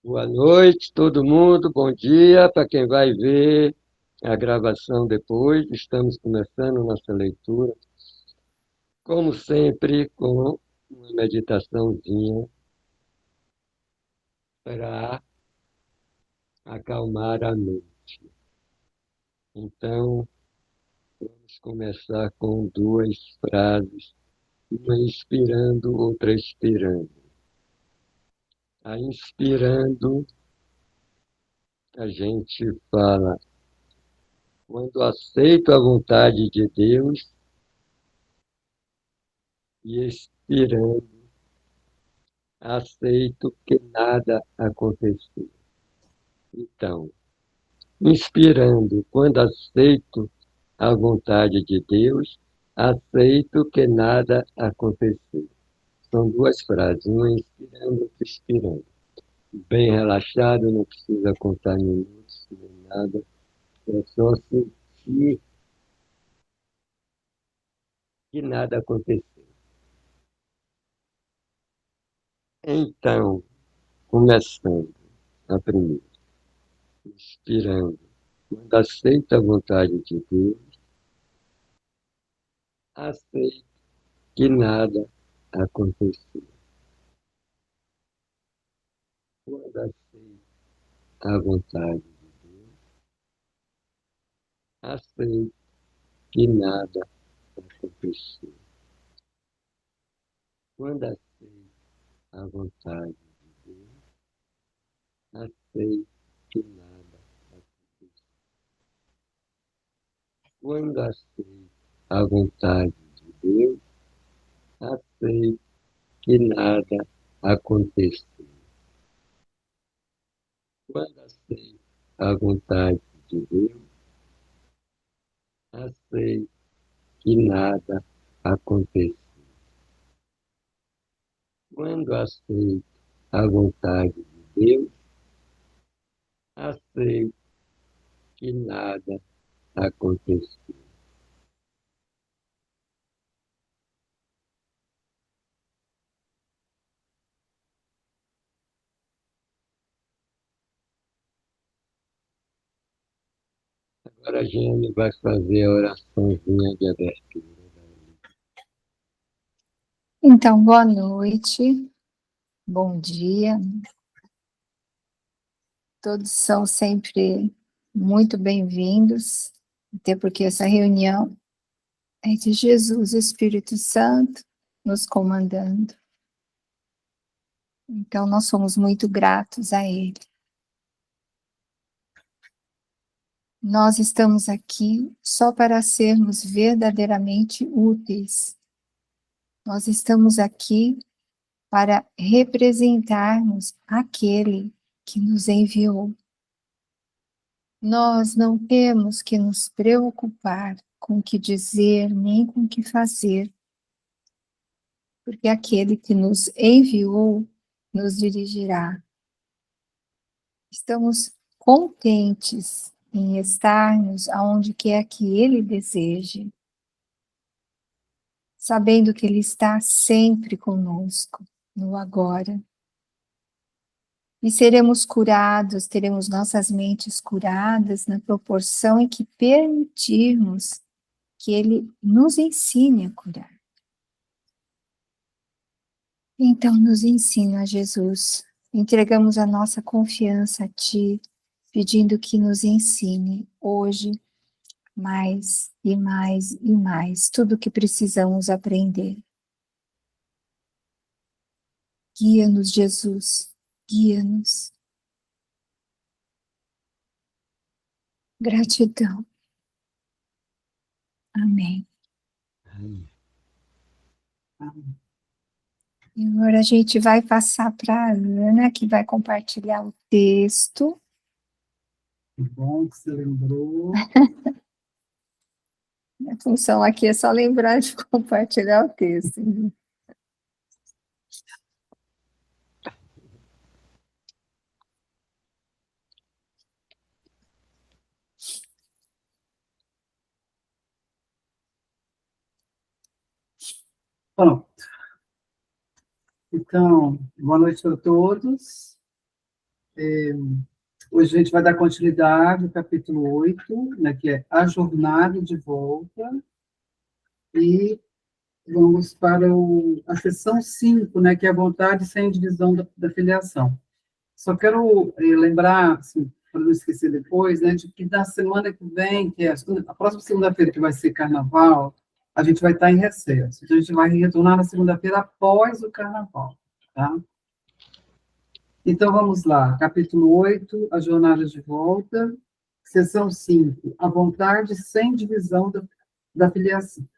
Boa noite, todo mundo. Bom dia para quem vai ver a gravação depois. Estamos começando nossa leitura, como sempre, com uma meditaçãozinha para acalmar a mente. Então, vamos começar com duas frases, uma inspirando, outra expirando. A inspirando, a gente fala: quando aceito a vontade de Deus, e expirando, aceito que nada aconteceu. Então, inspirando, quando aceito a vontade de Deus, aceito que nada aconteceu. São duas frases, uma inspirando, outra expirando. Bem relaxado, não precisa contar minutos, nem nada, é só sentir que nada aconteceu. Então, começando a primeira, inspirando, quando aceito a vontade de Deus, aceito que nada aconteceu. Quando aceito a vontade de Deus, aceito que nada aconteceu. Quando aceito a vontade de Deus, aceito que nada aconteceu. Quando aceito a vontade de Deus, aceito que nada aconteceu. Quando aceito a vontade de Deus, aceito que nada aconteceu. Quando aceito a vontade de Deus, aceito que nada aconteceu. Agora a gente vai fazer a oraçãozinha de abertura. Então, boa noite, bom dia. Todos são sempre muito bem-vindos, até porque essa reunião é de Jesus, o Espírito Santo, nos comandando. Então, nós somos muito gratos a Ele. Nós estamos aqui só para sermos verdadeiramente úteis. Nós estamos aqui para representarmos aquele que nos enviou. Nós não temos que nos preocupar com o que dizer, nem com o que fazer, porque aquele que nos enviou nos dirigirá. Estamos contentes em estarmos aonde quer que Ele deseje, sabendo que Ele está sempre conosco, no agora. E seremos curados, teremos nossas mentes curadas na proporção em que permitirmos que Ele nos ensine a curar. Então, nos ensina, Jesus. Entregamos a nossa confiança a Ti, pedindo que nos ensine hoje mais e mais e mais tudo o que precisamos aprender. Guia-nos, Jesus, guia-nos. Gratidão. Amém. E agora a gente vai passar para a Ana, que vai compartilhar o texto. Que bom que você lembrou. A função aqui é só lembrar de compartilhar o texto. Pronto. Então, boa noite a todos. Hoje a gente vai dar continuidade ao capítulo 8, né, que é a jornada de volta, e vamos para a seção 5, né, que é a vontade sem divisão da filiação. Só quero lembrar, assim, para não esquecer depois, né, de que na semana que vem, que é a próxima segunda-feira, que vai ser carnaval, a gente vai estar em recesso. Então, a gente vai retornar na segunda-feira após o carnaval, tá? Então, vamos lá. Capítulo 8, a jornada de volta. Seção 5, a vontade sem divisão da filiação.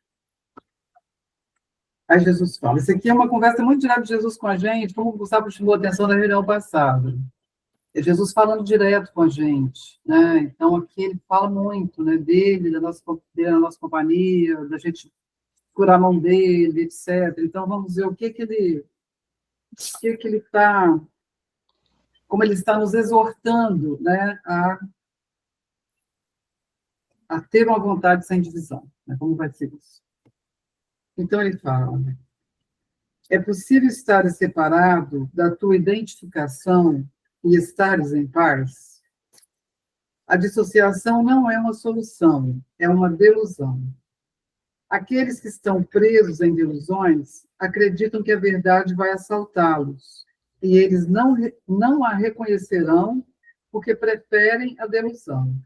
Aí Jesus fala, isso aqui é uma conversa muito direta de Jesus com a gente, como o Gustavo chamou a atenção na reunião passada. É Jesus falando direto com a gente, né? Então, aqui ele fala muito, né, dele, da nossa companhia, da gente curar a mão dele, etc. Então, vamos ver o que ele está, como ele está nos exortando, né, a ter uma vontade sem divisão, né? Como vai ser isso? Então, ele fala, é possível estar separado da tua identificação e estares em paz? A dissociação não é uma solução, é uma delusão. Aqueles que estão presos em delusões acreditam que a verdade vai assaltá-los, e eles não a reconhecerão porque preferem a delusão.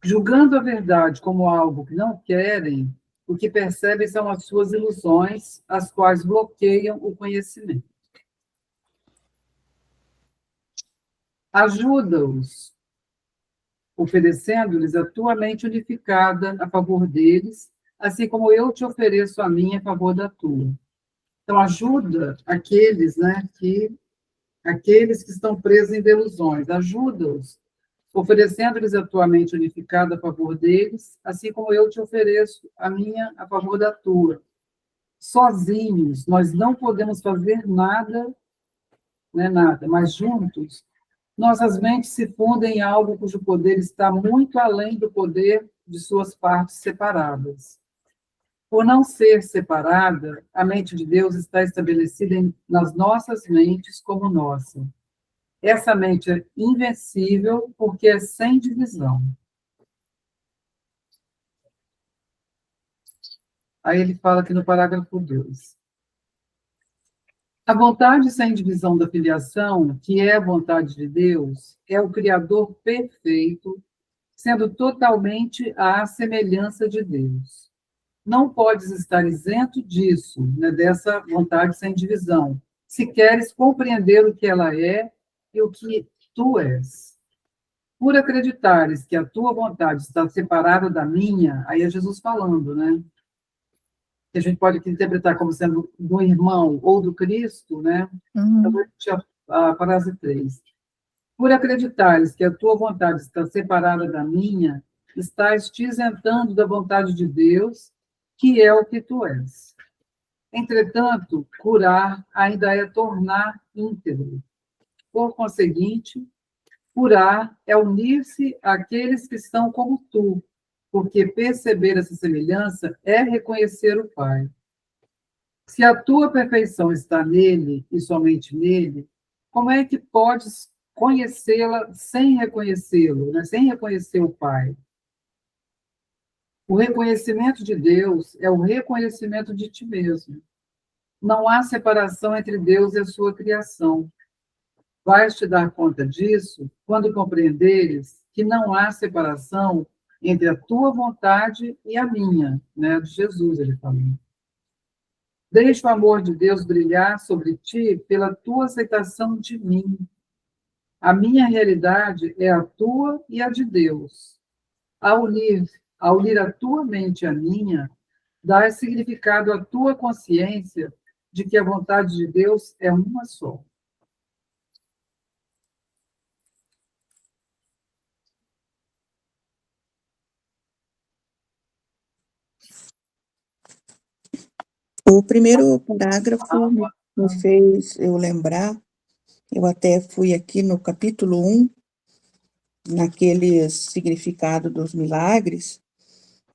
Julgando a verdade como algo que não querem, o que percebem são as suas ilusões, as quais bloqueiam o conhecimento. Ajuda-os, oferecendo-lhes a tua mente unificada a favor deles, assim como eu te ofereço a minha a favor da tua. Então, ajuda aqueles, né, aqueles que estão presos em delusões, ajuda-os, oferecendo-lhes a tua mente unificada a favor deles, assim como eu te ofereço a minha a favor da tua. Sozinhos, nós não podemos fazer nada, né, nada, mas juntos, nossas mentes se fundem em algo cujo poder está muito além do poder de suas partes separadas. Por não ser separada, a mente de Deus está estabelecida nas nossas mentes como nossa. Essa mente é invencível porque é sem divisão. Aí ele fala aqui no parágrafo 2. A vontade sem divisão da filiação, que é a vontade de Deus, é o Criador perfeito, sendo totalmente à semelhança de Deus. Não podes estar isento disso, né, dessa vontade sem divisão, se queres compreender o que ela é e o que tu és. Por acreditares que a tua vontade está separada da minha, aí é Jesus falando, né? Que a gente pode interpretar como sendo do irmão ou do Cristo, né? Então, vou repetir a frase 3. Por acreditares que a tua vontade está separada da minha, estás te isentando da vontade de Deus, que é o que tu és. Entretanto, curar ainda é tornar íntegro. Por conseguinte, curar é unir-se àqueles que estão como tu, porque perceber essa semelhança é reconhecer o Pai. Se a tua perfeição está nele e somente nele, como é que podes conhecê-la sem reconhecê-lo, né? Sem reconhecer o Pai? O reconhecimento de Deus é o reconhecimento de ti mesmo. Não há separação entre Deus e a sua criação. Vais te dar conta disso quando compreenderes que não há separação entre a tua vontade e a minha, né? De Jesus, ele falou. Deixa o amor de Deus brilhar sobre ti pela tua aceitação de mim. A minha realidade é a tua e a de Deus. Ao unir a tua mente à minha, dá significado à tua consciência de que a vontade de Deus é uma só. O primeiro parágrafo me fez eu lembrar, eu até fui aqui no capítulo 1, naquele significado dos milagres,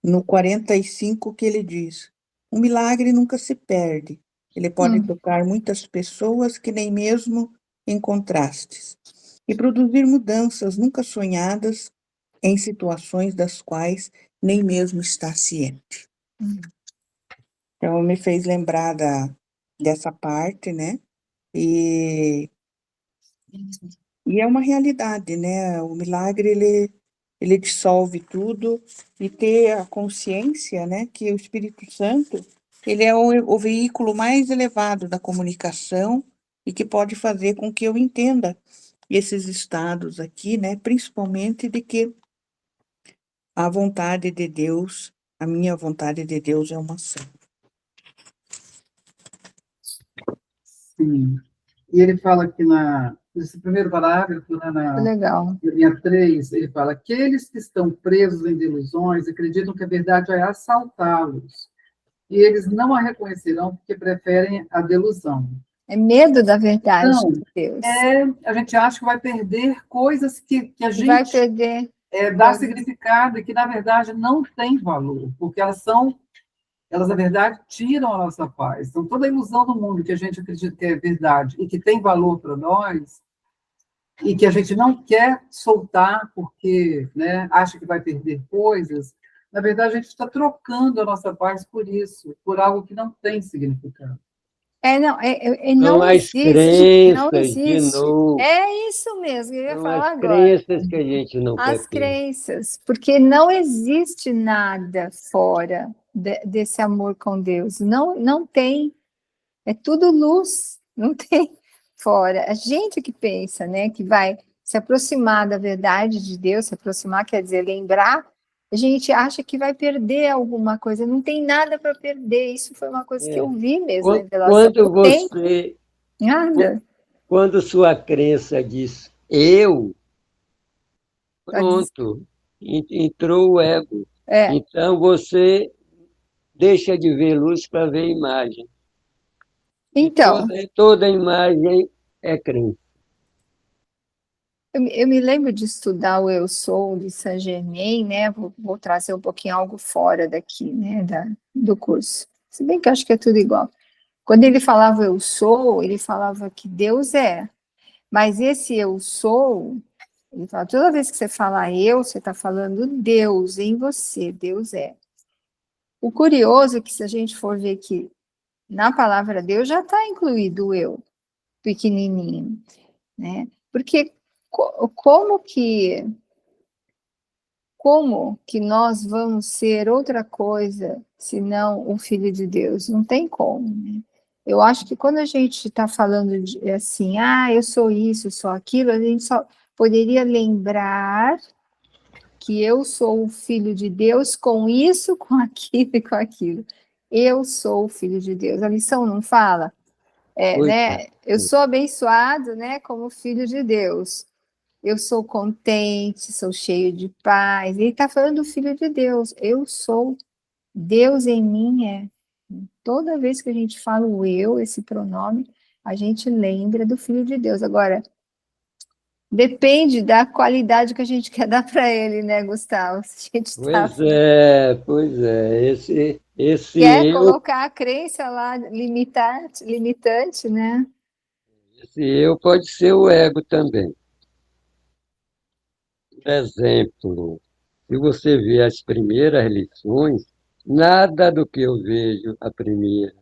no 45, que ele diz: um milagre nunca se perde, ele pode tocar muitas pessoas que nem mesmo em contrastes e produzir mudanças nunca sonhadas em situações das quais nem mesmo está ciente. Então, me fez lembrar dessa parte, né? E é uma realidade, né? O milagre, ele dissolve tudo, e ter a consciência, né, que o Espírito Santo, ele é o veículo mais elevado da comunicação e que pode fazer com que eu entenda esses estados aqui, né, principalmente de que a vontade de Deus, a minha vontade de Deus é uma só. Sim. E ele fala aqui nesse primeiro parágrafo, né, Legal. na linha 3, ele fala: aqueles que estão presos em delusões acreditam que a verdade vai assaltá-los, e eles não a reconhecerão porque preferem a delusão. É medo da verdade Então, de Deus. a gente acha que vai perder coisas que a gente Vai perder. dá significado e que, na verdade, não tem valor, porque elas, na verdade, tiram a nossa paz. Então, toda a ilusão do mundo que a gente acredita que é verdade e que tem valor para nós, e que a gente não quer soltar porque, né, acha que vai perder coisas, na verdade, a gente está trocando a nossa paz por isso, por algo que não tem significado. Não São as existe, não crenças, de existe. novo. É isso mesmo, eu ia São as falar agora. crenças que a gente não quer As ter. crenças, porque não existe nada fora desse amor com Deus. Não tem. É tudo luz, não tem fora. A gente que pensa, né, que vai se aproximar da verdade de Deus, se aproximar quer dizer lembrar, a gente acha que vai perder alguma coisa, não tem nada para perder. Isso foi uma coisa que eu vi mesmo na revelação. Quando Não tem você, nada. quando sua crença diz eu, pronto, entrou o ego. É, Então você deixa de ver luz para ver imagem. E então, toda imagem é crença. eu me lembro de estudar o Eu Sou de Saint-Germain, né? Vou trazer um pouquinho algo fora daqui, né? Do curso. Se bem que eu acho que é tudo igual. Quando ele falava Eu Sou, ele falava que Deus é. Mas esse Eu Sou, ele fala, toda vez que você fala eu, você está falando Deus em você, Deus é. O curioso é que se a gente for ver que na palavra Deus já está incluído o eu, pequenininho, né? Porque como que nós vamos ser outra coisa senão o Filho de Deus? Não tem como, né? Eu acho que quando a gente está falando assim, eu sou isso, eu sou aquilo, a gente só poderia lembrar que eu sou o Filho de Deus com isso, com aquilo e com aquilo. Eu sou o Filho de Deus. A lição não fala? Né? Eu sou abençoado, né, como filho de Deus. Eu sou contente, sou cheio de paz. Ele está falando do Filho de Deus. Eu sou, Deus em mim é. Toda vez que a gente fala o eu, esse pronome, a gente lembra do Filho de Deus. Agora, depende da qualidade que a gente quer dar para ele, né, Gustavo? Se a gente Pois é. Esse quer eu, colocar a crença lá limitante, né? esse eu pode ser o ego também. Por exemplo, se você vê as primeiras lições, nada do que eu vejo a primeira.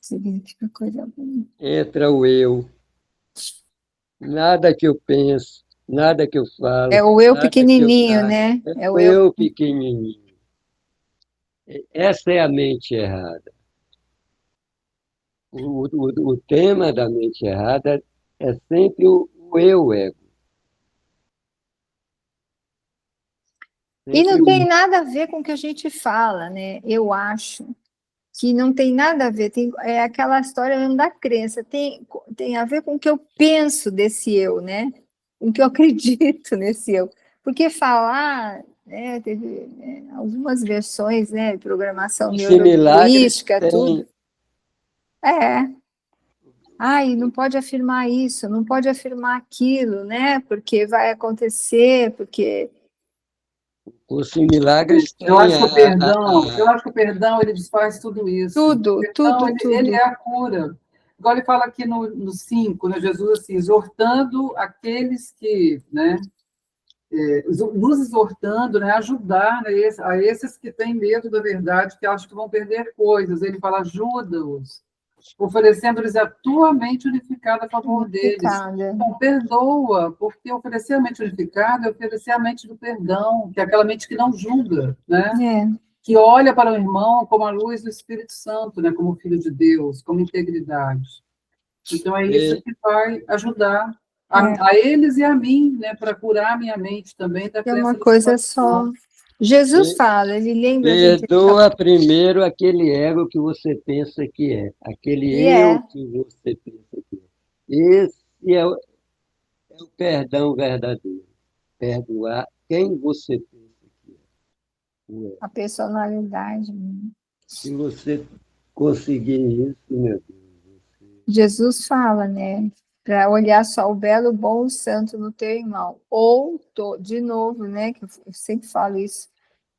Significa coisa boa. Entra o eu. Nada que eu penso, nada que eu falo, É o eu nada que eu pequenininho, trago. né? É É o o eu. eu pequenininho. Essa é a mente errada. O tema da mente errada é sempre o eu ego. E não Sempre tem nada a ver com o que a gente fala, né? Eu acho que não tem nada a ver. É aquela história mesmo da crença. Tem a ver com o que eu penso desse eu, né? Com o que eu acredito nesse eu. Porque falar, né, teve algumas versões, né, de programação esse milagre neurolinguística, tudo. Ai, não pode afirmar isso, não pode afirmar aquilo, né? Porque vai acontecer, porque os milagres Eu têm acho que o perdão, ele desfaz tudo isso. O tudo, perdão, ele tudo. é a cura. Igual ele fala aqui no 5, né, Jesus assim, exortando aqueles que, né, nos exortando, né, ajudar, né, a esses que têm medo da verdade, que acham que vão perder coisas. Ele fala, ajuda-os, oferecendo-lhes a tua mente unificada a favor deles. Unificada. Então, perdoa, porque oferecer a mente unificada é oferecer a mente do perdão, que é aquela mente que não julga, né? Que olha para o irmão como a luz do Espírito Santo, né? Como filho de Deus, como integridade. Então, é isso que vai ajudar a eles e a mim, né? Para curar a minha mente também da É uma crença coisa só. Jesus fala, ele lembra a gente. Perdoa primeiro aquele ego que você pensa que é, aquele E eu que você pensa que é. Esse é o perdão verdadeiro. Perdoar quem você pensa que é. O ego. a personalidade. Se você conseguir isso, meu Deus. Jesus fala, né? Para olhar só o belo, o bom, o santo no teu irmão. Ou, de novo, né? Que eu sempre falo isso,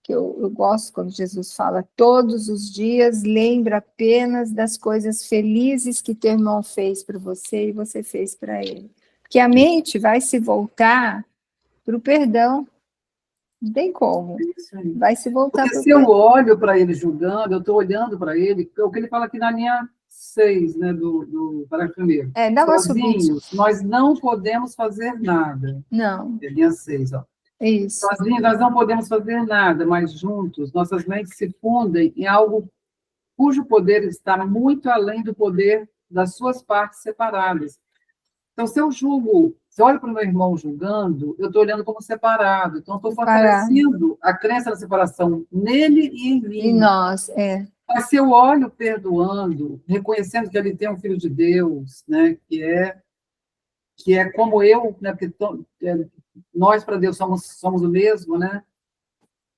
que eu gosto quando Jesus fala, todos os dias lembra apenas das coisas felizes que teu irmão fez para você e você fez para ele. Porque a mente vai se voltar para o perdão. Não tem como. Vai se voltar para o se eu perdão. olho para ele julgando, eu estou olhando para ele, é o que ele fala aqui na linha 6, né, do parágrafo 1º. Dá uma subida. Sozinhos, nós não podemos fazer nada. Não. É linha 6, ó. Isso. Sozinhos nós não podemos fazer nada, mas juntos nossas mentes se fundem em algo cujo poder está muito além do poder das suas partes separadas. Então, se eu julgo, se eu olho para o meu irmão julgando, eu estou olhando como separado. Então, estou fortalecendo a crença da separação nele e em mim. Em nós, Mas se eu olho perdoando, reconhecendo que ele tem um filho de Deus, né, que é como eu, né, porque nós para Deus somos o mesmo, né?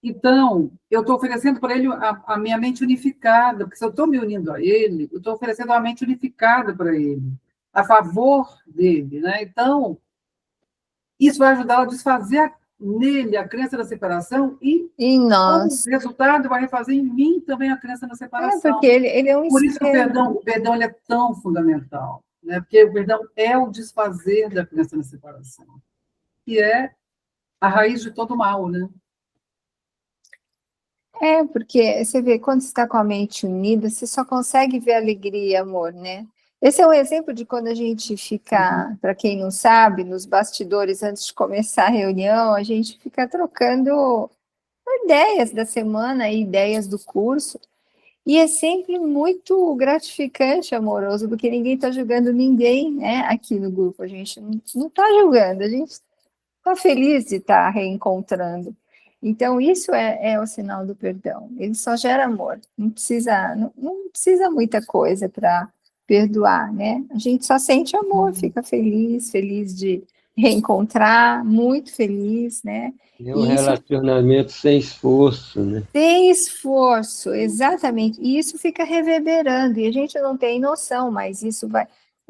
Então, eu estou oferecendo para ele a minha mente unificada, porque se eu estou me unindo a ele, eu estou oferecendo a mente unificada para ele, a favor dele, né? Então, isso vai ajudar a desfazer nele a crença da separação e, em nós. como resultado, vai refazer em mim também a crença da separação. Porque ele é um Por isso que o perdão ele é tão fundamental, né? Porque o perdão é o desfazer da crença da separação, que é a raiz de todo mal, né? Porque você vê, quando você está com a mente unida, você só consegue ver alegria e amor, né? Esse é um exemplo de quando a gente fica, para quem não sabe, nos bastidores, antes de começar a reunião, a gente fica trocando ideias da semana e ideias do curso, e é sempre muito gratificante, amoroso, porque ninguém está julgando ninguém, né? Aqui no grupo, a gente não está julgando, a gente está feliz de estar reencontrando. Então, isso é o sinal do perdão. Ele só gera amor. Não precisa muita coisa para perdoar, né? A gente só sente amor, fica feliz de reencontrar, muito feliz, né? É um relacionamento sem esforço, né? Sem esforço, exatamente. E isso fica reverberando, e a gente não tem noção, mas isso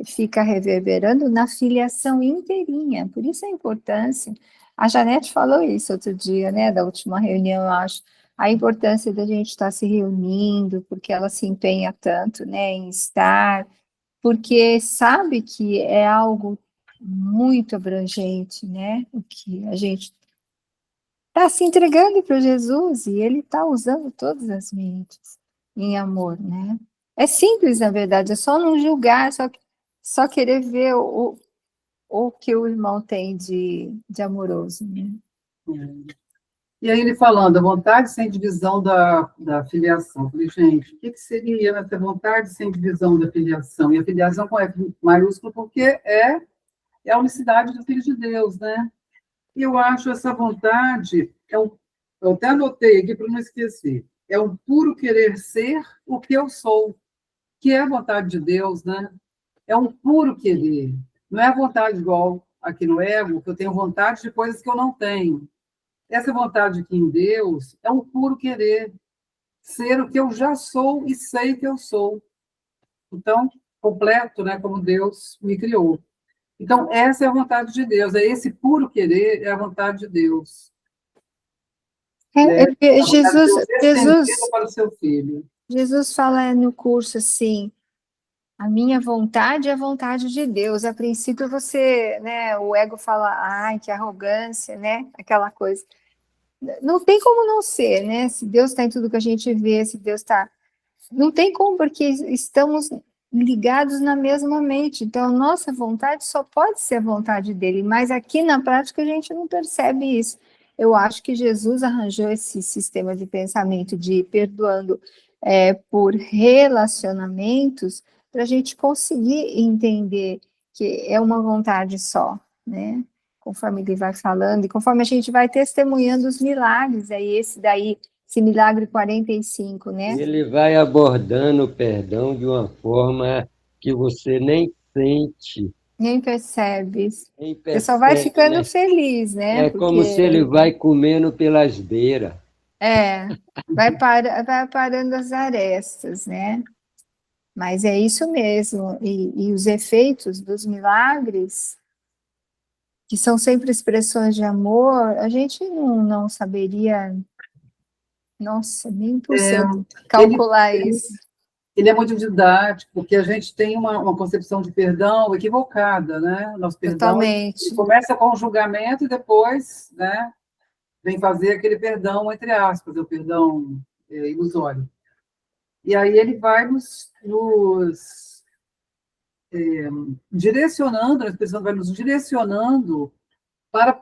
fica reverberando na filiação inteirinha. Por isso a importância. A Janete falou isso outro dia, né, da última reunião, eu acho, a importância da gente estar se reunindo, porque ela se empenha tanto, né, em estar, porque sabe que é algo muito abrangente, né, o que a gente está se entregando para Jesus, e ele está usando todas as mentes em amor, né. É simples, na verdade, é só não julgar, só querer ver o que o irmão tem de amoroso, né? E aí ele falando, a vontade sem divisão da filiação. Eu falei, gente, o que seria essa vontade sem divisão da filiação? E a filiação com F maiúsculo, porque é a unicidade do Filho de Deus, né? E eu acho essa vontade, eu até anotei aqui para não esquecer, é um puro querer ser o que eu sou, que é a vontade de Deus, né? É um puro querer. Não é a vontade igual aqui no ego, que eu tenho vontade de coisas que eu não tenho. Essa vontade aqui em Deus é um puro querer ser o que eu já sou e sei que eu sou. Então, completo, né, como Deus me criou. Então, essa é a vontade de Deus, é esse puro querer, é a vontade de Deus. Jesus para o seu filho. Jesus fala no curso assim, A minha vontade é a vontade de Deus. A princípio você, né, o ego fala, ai, que arrogância, né, aquela coisa. Não tem como não ser, né, se Deus está em tudo que a gente vê, se Deus está... Não tem como, porque estamos ligados na mesma mente. Então, nossa vontade só pode ser a vontade dele, mas aqui na prática a gente não percebe isso. Eu acho que Jesus arranjou esse sistema de pensamento de ir perdoando por relacionamentos para a gente conseguir entender que é uma vontade só, né? Conforme ele vai falando e conforme a gente vai testemunhando os milagres, aí esse daí, esse milagre 45, né? Ele vai abordando o perdão de uma forma que você nem sente, Nem percebe. nem Você só vai percebe, ficando né? feliz, né? É como se ele Porque vai comendo pelas beiras. vai parando as arestas, né? Mas é isso mesmo. E os efeitos dos milagres, que são sempre expressões de amor, a gente não saberia, nossa, nem por cento Ele, calcular isso. ele é muito didático, porque a gente tem uma concepção de perdão equivocada, né? Nosso perdão ele Totalmente. começa com o julgamento e depois, né, vem fazer aquele perdão, entre aspas, o perdão ilusório. E aí ele vai nos direcionando, a expressão vai nos direcionando para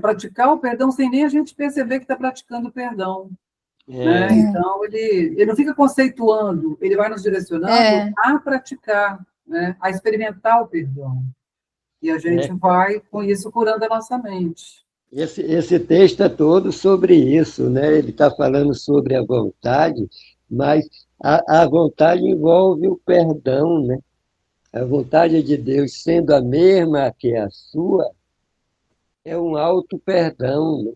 praticar o perdão sem nem a gente perceber que está praticando o perdão. Né? Então, ele não fica conceituando, ele vai nos direcionando a praticar, né? A experimentar o perdão. E a gente vai, com isso, curando a nossa mente. Esse texto é todo sobre isso, né? Ele está falando sobre a vontade, mas a vontade envolve o perdão, né? A vontade de Deus, sendo a mesma que a sua, é um auto-perdão, né?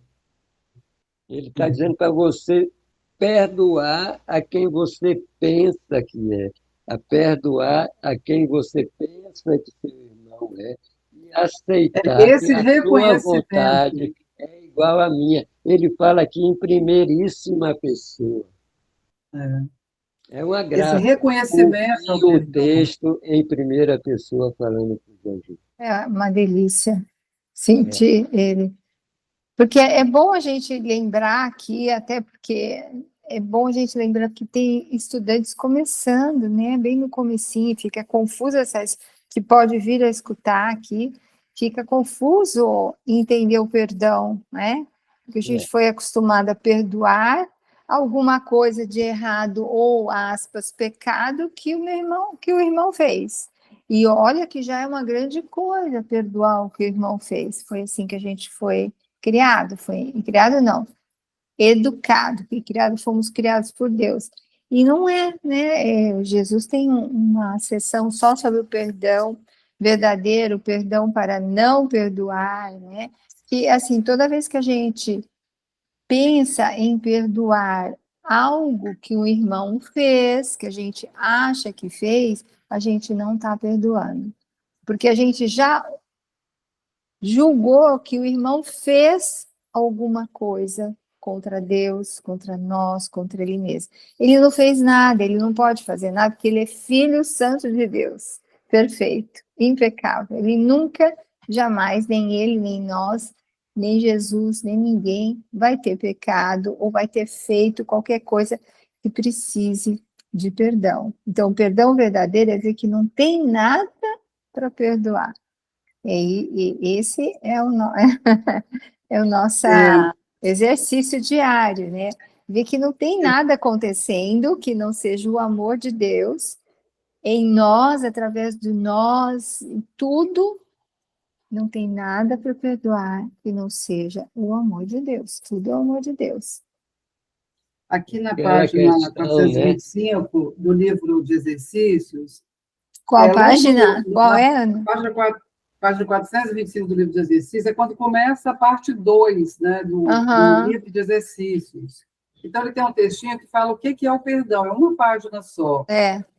Ele está dizendo para você perdoar a quem você pensa que é, a perdoar a quem você pensa que seu irmão é, e aceitar que Esse a sua reconhecimento. vontade é igual à minha. Ele fala aqui em primeiríssima pessoa. É uma Esse graça reconhecimento ao ouvir o perdão. texto em primeira pessoa falando com Jesus. É uma delícia sentir ele. Porque é bom a gente lembrar aqui, até porque é bom a gente lembrar que tem estudantes começando, né? Bem no comecinho, fica confuso que pode vir a escutar aqui, fica confuso entender o perdão, né? Porque a gente foi acostumado a perdoar alguma coisa de errado ou, aspas, pecado que o irmão fez. E olha que já é uma grande coisa perdoar o que o irmão fez. Foi assim que a gente foi criado não, educado, porque fomos criados por Deus. E não é, né? Jesus tem uma sessão só sobre o perdão verdadeiro, o perdão para não perdoar, né? Que, assim, toda vez que a gente pensa em perdoar algo que o irmão fez, que a gente acha que fez, a gente não está perdoando. Porque a gente já julgou que o irmão fez alguma coisa contra Deus, contra nós, contra ele mesmo. Ele não fez nada, ele não pode fazer nada, porque ele é filho santo de Deus, perfeito, impecável. Ele nunca, jamais, nem ele, nem nós, nem Jesus, nem ninguém vai ter pecado ou vai ter feito qualquer coisa que precise de perdão. Então, o perdão verdadeiro é dizer que não tem nada para perdoar. E esse é o nosso exercício diário, né? Ver que não tem nada acontecendo que não seja o amor de Deus em nós, através de nós, em tudo, não tem nada para perdoar que não seja o amor de Deus. Tudo é o amor de Deus. Aqui na Aquela página questão, 425 do livro de exercícios... Qual página? Qual é, Ana? Página 425 do livro de exercícios é quando começa a parte 2, né, do livro de exercícios. Então, ele tem um textinho que fala o que é o perdão, é uma página só.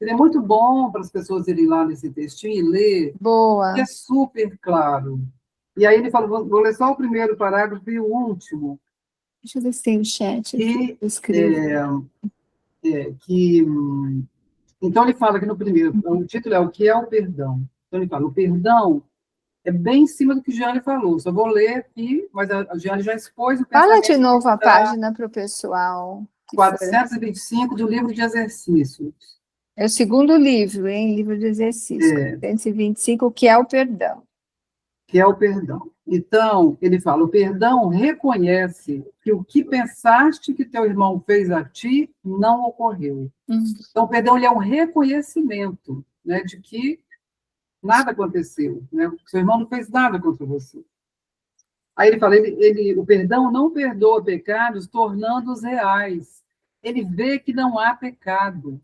Ele é muito bom para as pessoas irem lá nesse textinho e ler, porque é super claro. E aí ele fala, vou ler só o primeiro parágrafo e o último. Deixa eu ver se tem o chat aqui. Que Então, ele fala que no primeiro, o título é O que é o perdão? Então, ele fala, o perdão é bem em cima do que o Jeane falou. Só vou ler aqui, mas a Jeane já expôs o Fala pensamento de novo a da página para o pessoal. Que for. 425 do livro de exercícios. É o segundo livro, hein? Livro de exercício. 425, o que é o perdão? Que é o perdão. Então, ele fala, o perdão reconhece que o que pensaste que teu irmão fez a ti não ocorreu. Então, o perdão ele é um reconhecimento, né, de que nada aconteceu, né? Seu irmão não fez nada contra você. Aí ele fala, o perdão não perdoa pecados, tornando-os reais. Ele vê que não há pecado.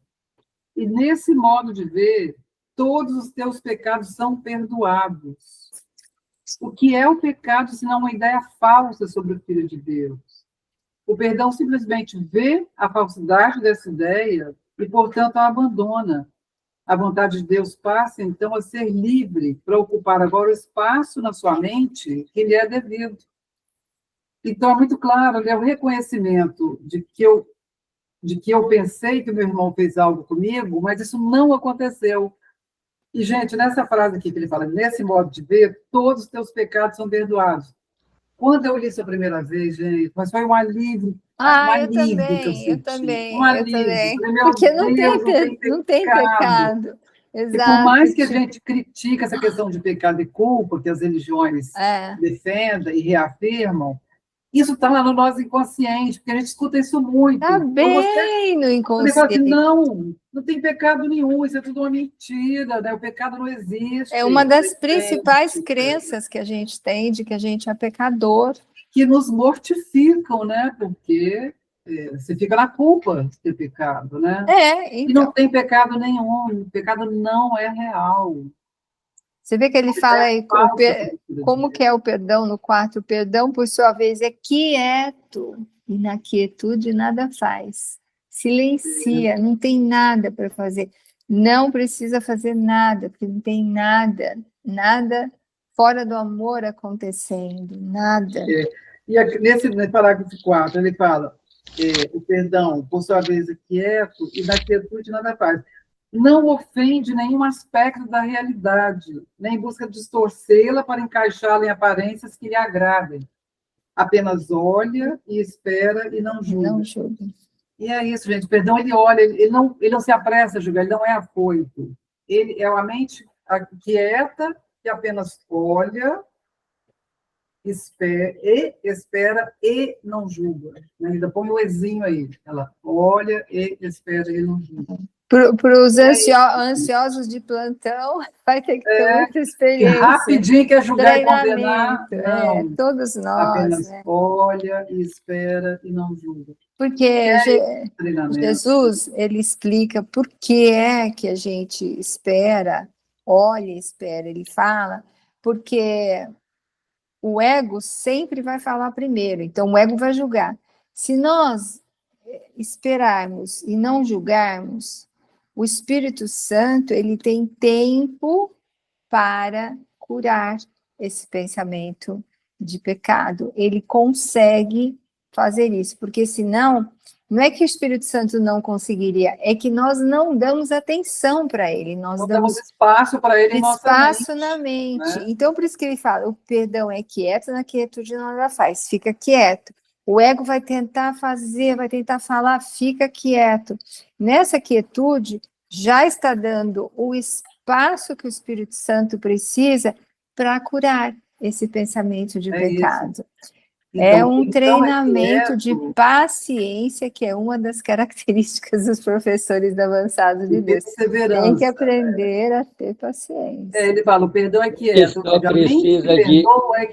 E nesse modo de ver, todos os teus pecados são perdoados. O que é o pecado, senão uma ideia falsa sobre o Filho de Deus? O perdão simplesmente vê a falsidade dessa ideia e, portanto, a abandona. A vontade de Deus passa, então, a ser livre para ocupar agora o espaço na sua mente que lhe é devido. Então, é muito claro, é o reconhecimento de que eu pensei que o meu irmão fez algo comigo, mas isso não aconteceu. E, gente, nessa frase aqui que ele fala, nesse modo de ver, todos os teus pecados são perdoados. Quando eu li isso a primeira vez, gente, mas foi um alívio. Um alívio que eu senti. Eu também. Falei, porque Deus, não tem pecado. Exato. E por mais que a gente critique essa questão de pecado e culpa, que as religiões defendem e reafirmam, isso está lá no nosso inconsciente, porque a gente escuta isso muito. Está bem no inconsciente. Você fala assim, não tem pecado nenhum, isso é tudo uma mentira, né? O pecado não existe. É uma das principais crenças que a gente tem de que a gente é pecador. Que nos mortificam, né? Porque você fica na culpa de ter pecado, né? Então. E não tem pecado nenhum, o pecado não é real. Você vê que ele fala aí como que é o perdão no 4. O perdão, por sua vez, é quieto, e na quietude nada faz. Silencia, não tem nada para fazer. Não precisa fazer nada, porque não tem nada fora do amor acontecendo, nada. E aqui, nesse parágrafo 4, ele fala, o perdão, por sua vez, é quieto, e na quietude nada faz. Não ofende nenhum aspecto da realidade, nem busca distorcê-la para encaixá-la em aparências que lhe agradem. Apenas olha e espera e não julga. Não julga. E é isso, gente. Perdão, ele olha, ele não se apressa a julgar, ele não é afoito. Ele é uma mente quieta que apenas olha, espera e não julga. Ainda põe o ezinho aí. Ela olha e espera e não julga. Para os ansiosos de plantão, vai ter que ter muita experiência. Rapidinho quer julgar e condenar. Não, todos nós. Apenas olha e espera e não julga. Porque Jesus, ele explica por que é que a gente espera, olha e espera. Ele fala, porque o ego sempre vai falar primeiro, então o ego vai julgar. Se nós esperarmos e não julgarmos, o Espírito Santo, ele tem tempo para curar esse pensamento de pecado. Ele consegue fazer isso, porque senão, não é que o Espírito Santo não conseguiria, é que nós não damos atenção para ele. Nós damos espaço para ele espaço na mente. Né? Então, por isso que ele fala, o perdão é quieto, na quietude nada faz. Fica quieto. O ego vai tentar fazer, vai tentar falar, fica quieto. Nessa quietude, já está dando o espaço que o Espírito Santo precisa para curar esse pensamento de pecado. Então, um treinamento de paciência, que é uma das características dos professores avançados de Deus. Tem que aprender a ter paciência. Ele fala, o perdão é quieto. Só precisa de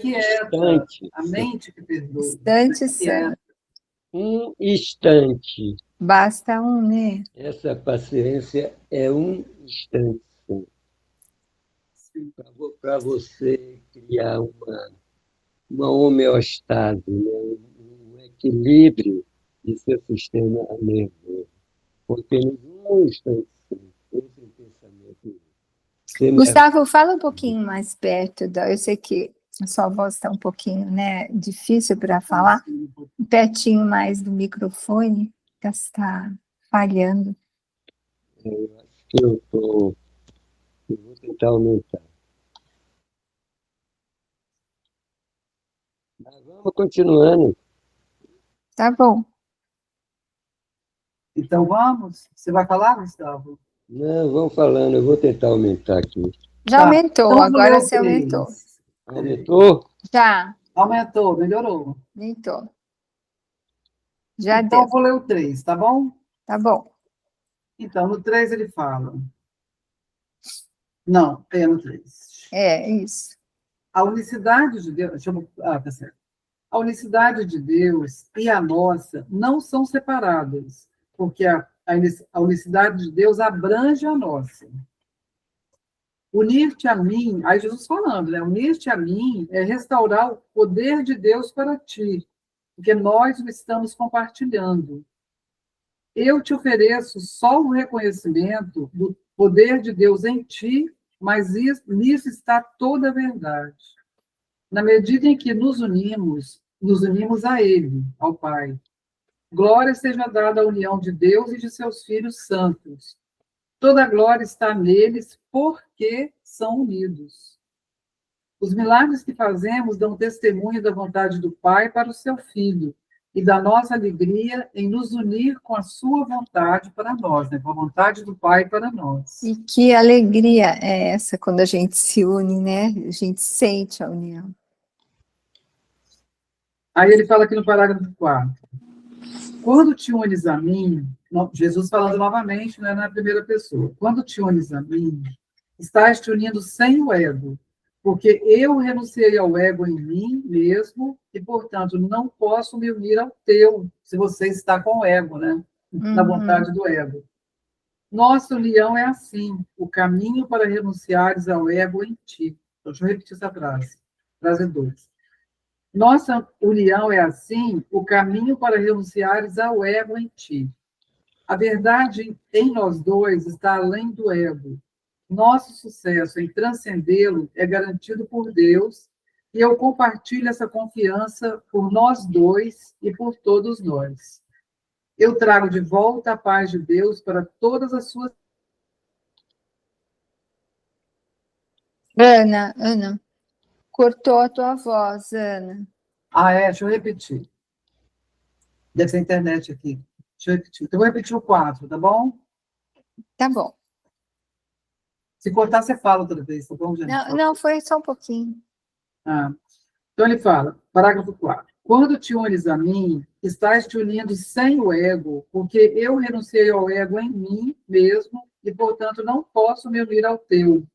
instante. A mente que perdoa. Instante santo. Um instante. Basta um, né? Essa paciência é um instante. Para você criar uma homeostase, né? Um equilíbrio de seu sistema nervoso. Porque num instante, esse pensamento... Gustavo, fala um pouquinho mais perto. Eu sei que a sua voz está um pouquinho, né, difícil para falar. Pertinho mais do microfone, que está falhando. Eu vou tentar aumentar. Mas vamos continuando. Tá bom. Então vamos? Você vai falar, Gustavo? Não, vamos falando, eu vou tentar aumentar aqui. Já Tá. aumentou, Então eu vou ler agora o você aumentou. 3. Aumentou? Já, Aumentou, melhorou. aumentou. Já Então eu deu. vou ler o 3, tá bom? Tá bom. Então, no 3 ele fala. Não, é no 3. É isso. A unicidade de Deus. Tá certo. A unicidade de Deus e a nossa não são separadas, porque a unicidade de Deus abrange a nossa. Unir-te a mim, aí Jesus falando, né? Unir-te a mim é restaurar o poder de Deus para ti, porque nós o estamos compartilhando. Eu te ofereço só o reconhecimento do poder de Deus em ti, mas nisso está toda a verdade. Na medida em que nos unimos a Ele, ao Pai. Glória seja dada à união de Deus e de seus filhos santos. Toda a glória está neles porque são unidos. Os milagres que fazemos dão testemunho da vontade do Pai para o seu Filho e da nossa alegria em nos unir com a sua vontade para nós, né? Com a vontade do Pai para nós. E que alegria é essa quando a gente se une, né? A gente sente a união. Aí ele fala aqui no parágrafo 4. Quando te unes a mim, Jesus falando novamente, né, na primeira pessoa. Quando te unes a mim, estás te unindo sem o ego, porque eu renunciei ao ego em mim mesmo e, portanto, não posso me unir ao teu, se você está com o ego, né? Na vontade do ego. Nossa união é assim, o caminho para renunciares ao ego em ti. Então, deixa eu repetir essa frase. Frase 2. Nossa união é assim, o caminho para renunciares ao ego em ti. A verdade em nós dois está além do ego. Nosso sucesso em transcendê-lo é garantido por Deus e eu compartilho essa confiança por nós dois e por todos nós. Eu trago de volta a paz de Deus para todas as suas... Ana, cortou a tua voz, Ana. Deixa eu repetir. Deve ser a internet aqui. Deixa eu repetir. Então, eu vou repetir o 4, tá bom? Tá bom. Se cortar, você fala outra vez, tá bom, gente? Não, foi só um pouquinho. Então, ele fala, parágrafo 4. Quando te unes a mim, estás te unindo sem o ego, porque eu renunciei ao ego em mim mesmo e, portanto, não posso me unir ao teu.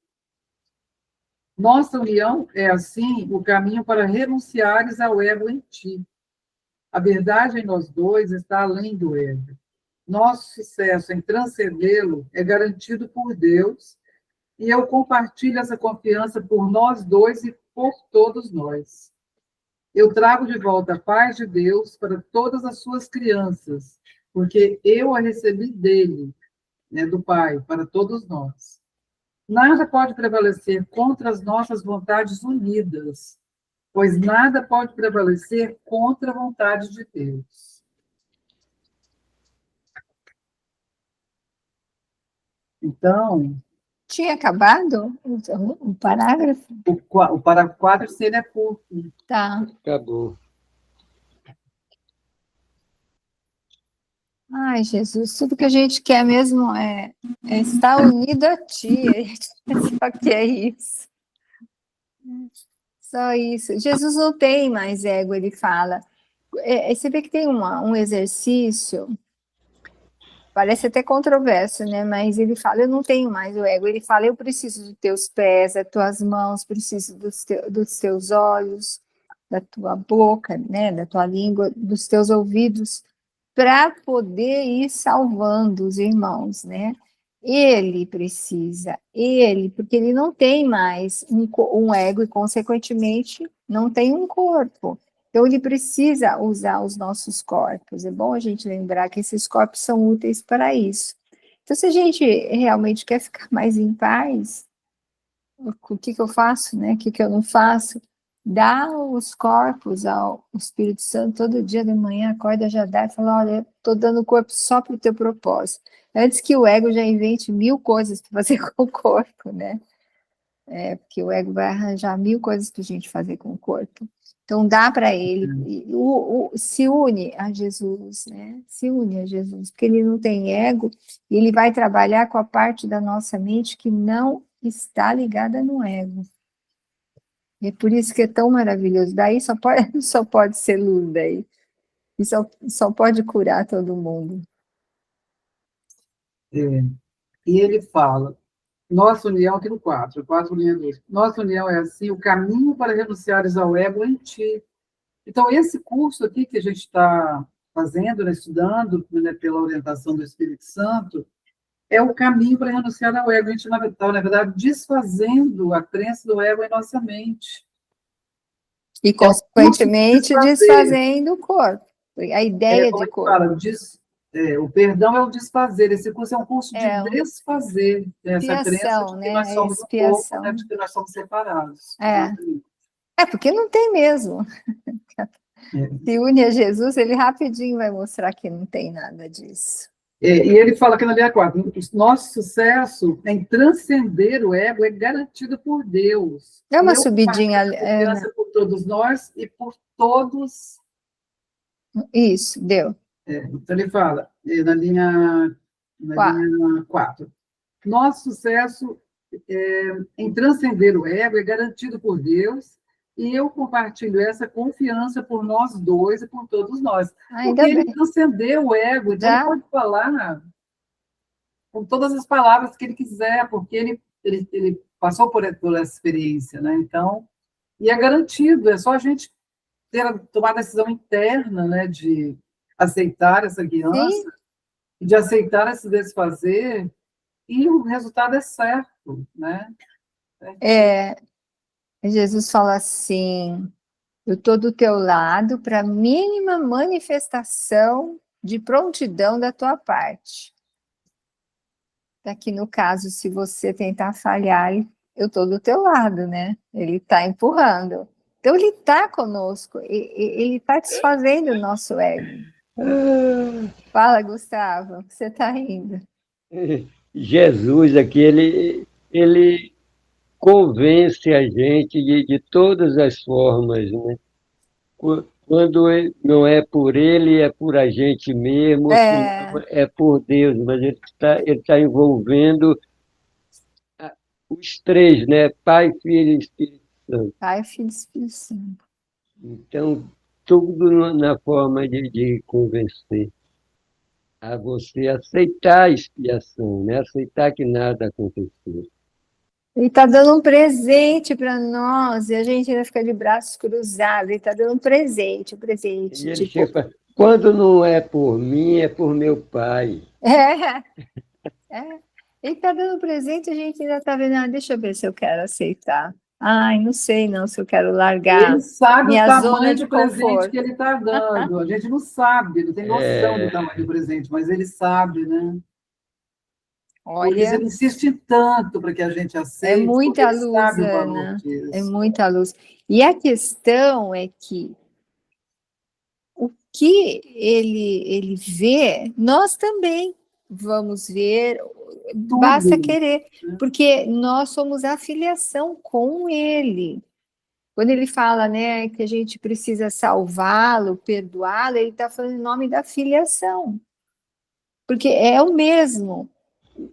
Nossa união é, assim, o caminho para renunciares ao ego em ti. A verdade em nós dois está além do ego. Nosso sucesso em transcendê-lo é garantido por Deus e eu compartilho essa confiança por nós dois e por todos nós. Eu trago de volta a paz de Deus para todas as suas crianças, porque eu a recebi dele, né, do Pai, para todos nós. Nada pode prevalecer contra as nossas vontades unidas, pois nada pode prevalecer contra a vontade de Deus. Então... Tinha acabado o parágrafo? O parágrafo 4 seria curto. Tá. Acabou. Ai, Jesus, tudo que a gente quer mesmo é estar unido a ti. Só que é isso. Só isso. Jesus não tem mais ego, ele fala. Você vê que tem um exercício, parece até controverso, né? Mas ele fala, eu não tenho mais o ego. Ele fala, eu preciso dos teus pés, das tuas mãos, preciso dos teus olhos, da tua boca, né? Da tua língua, dos teus ouvidos, para poder ir salvando os irmãos, né? Ele precisa, porque ele não tem mais um ego e, consequentemente, não tem um corpo. Então, ele precisa usar os nossos corpos. É bom a gente lembrar que esses corpos são úteis para isso. Então, se a gente realmente quer ficar mais em paz, o que eu faço, né? O que eu não faço? dá os corpos ao Espírito Santo todo dia de manhã, acorda, já dá e fala, olha, eu estou dando o corpo só para o teu propósito. Antes que o ego já invente 1000 coisas para fazer com o corpo, né? Porque o ego vai arranjar 1000 coisas para a gente fazer com o corpo. Então dá para ele, se une a Jesus, né? Se une a Jesus, porque ele não tem ego, e ele vai trabalhar com a parte da nossa mente que não está ligada no ego. E é por isso que é tão maravilhoso. Daí só pode ser luz daí. E só pode curar todo mundo. E ele fala, nossa união, aqui no 4 linha 2, nossa união é assim, o caminho para renunciares ao ego em ti. Então, esse curso aqui que a gente está fazendo, né, estudando, né, pela orientação do Espírito Santo, é o caminho para renunciar ao ego. A gente está, na verdade, desfazendo a crença do ego em nossa mente. E, consequentemente, desfazendo o corpo. A ideia de corpo. Fala, o perdão é o desfazer. Esse curso é um curso de desfazer essa crença de que nós somos um corpo, né, de que nós somos separados. Porque não tem mesmo. Se une a Jesus, ele rapidinho vai mostrar que não tem nada disso. E ele fala aqui na linha 4, nosso sucesso em transcender o ego é garantido por Deus. É uma subidinha. Por todos nós e por todos. Isso, deu. Então ele fala, na linha 4, nosso sucesso em transcender o ego é garantido por Deus, e eu compartilho essa confiança por nós dois e por todos nós. Porque ele transcendeu o ego, então ele pode falar com todas as palavras que ele quiser, porque ele passou por essa experiência, né? Então, e é garantido, é só a gente tomar a decisão interna, né, de aceitar essa guiança, de aceitar esse desfazer, e o resultado é certo, né? Jesus fala assim, eu estou do teu lado para a mínima manifestação de prontidão da tua parte. Aqui no caso, se você tentar falhar, eu estou do teu lado, né? Ele está empurrando. Então ele está conosco, ele está desfazendo o nosso ego. Fala, Gustavo, que você está rindo. Jesus aqui, ele convence a gente de todas as formas, né? Quando não é por ele, é por a gente mesmo, é por Deus, mas ele está envolvendo os três, né? Pai, Filho e Espírito Santo. Pai, Filho e Espírito Santo. Então, tudo na forma de convencer a você aceitar a expiação, né? Aceitar que nada aconteceu. Ele está dando um presente para nós, e a gente ainda fica de braços cruzados. Ele está dando um presente, E ele chega, quando não é por mim, é por meu pai. Ele está dando um presente, a gente ainda está vendo, deixa eu ver se eu quero aceitar. Ai, não sei não se eu quero largar. Ele sabe minha o tamanho do presente conforto que ele está dando. A gente não sabe, não tem noção do tamanho do presente, mas ele sabe, né? Olha, por isso ele insiste tanto para que a gente aceite. É muita luz, Ana. É muita luz. E a questão é que o que ele vê, nós também vamos ver, tudo. Basta querer, porque nós somos a filiação com ele. Quando ele fala, né, que a gente precisa salvá-lo, perdoá-lo, ele está falando em nome da filiação. Porque é o mesmo.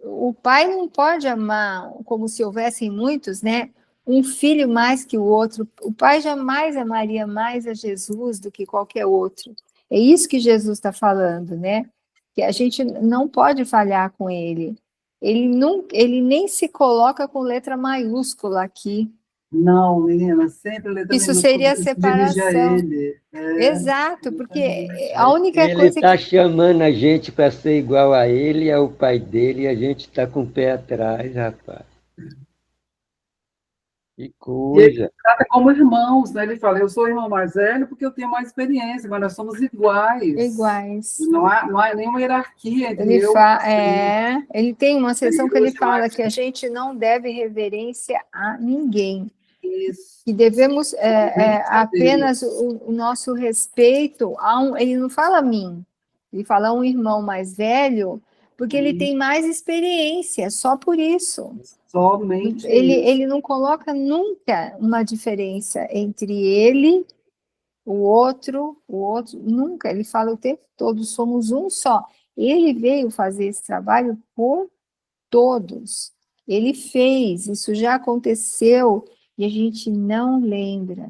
O pai não pode amar, como se houvessem muitos, né, um filho mais que o outro. O pai jamais amaria mais a Jesus do que qualquer outro. É isso que Jesus está falando, né? Que a gente não pode falhar com ele. Ele nem se coloca com letra maiúscula aqui. Não, menina, sempre letra isso seria separação. Exato, porque a única coisa ele está chamando a gente para ser igual a ele, ao pai dele, e a gente está com o pé atrás, rapaz. Que coisa. E ele trata como irmãos, né? Ele fala, eu sou o irmão mais velho porque eu tenho mais experiência, mas nós somos iguais. Iguais. Não há nenhuma hierarquia entre ele tem uma sessão que ele fala que a gente não deve reverência a ninguém. Isso. que devemos a apenas o nosso respeito ele não fala a mim, ele fala a um irmão mais velho, porque ele tem mais experiência, só por isso. Somente ele não coloca nunca uma diferença entre ele, o outro, nunca. Ele fala o tempo todo, somos um só. Ele veio fazer esse trabalho por todos. Ele fez, isso já aconteceu e a gente não lembra.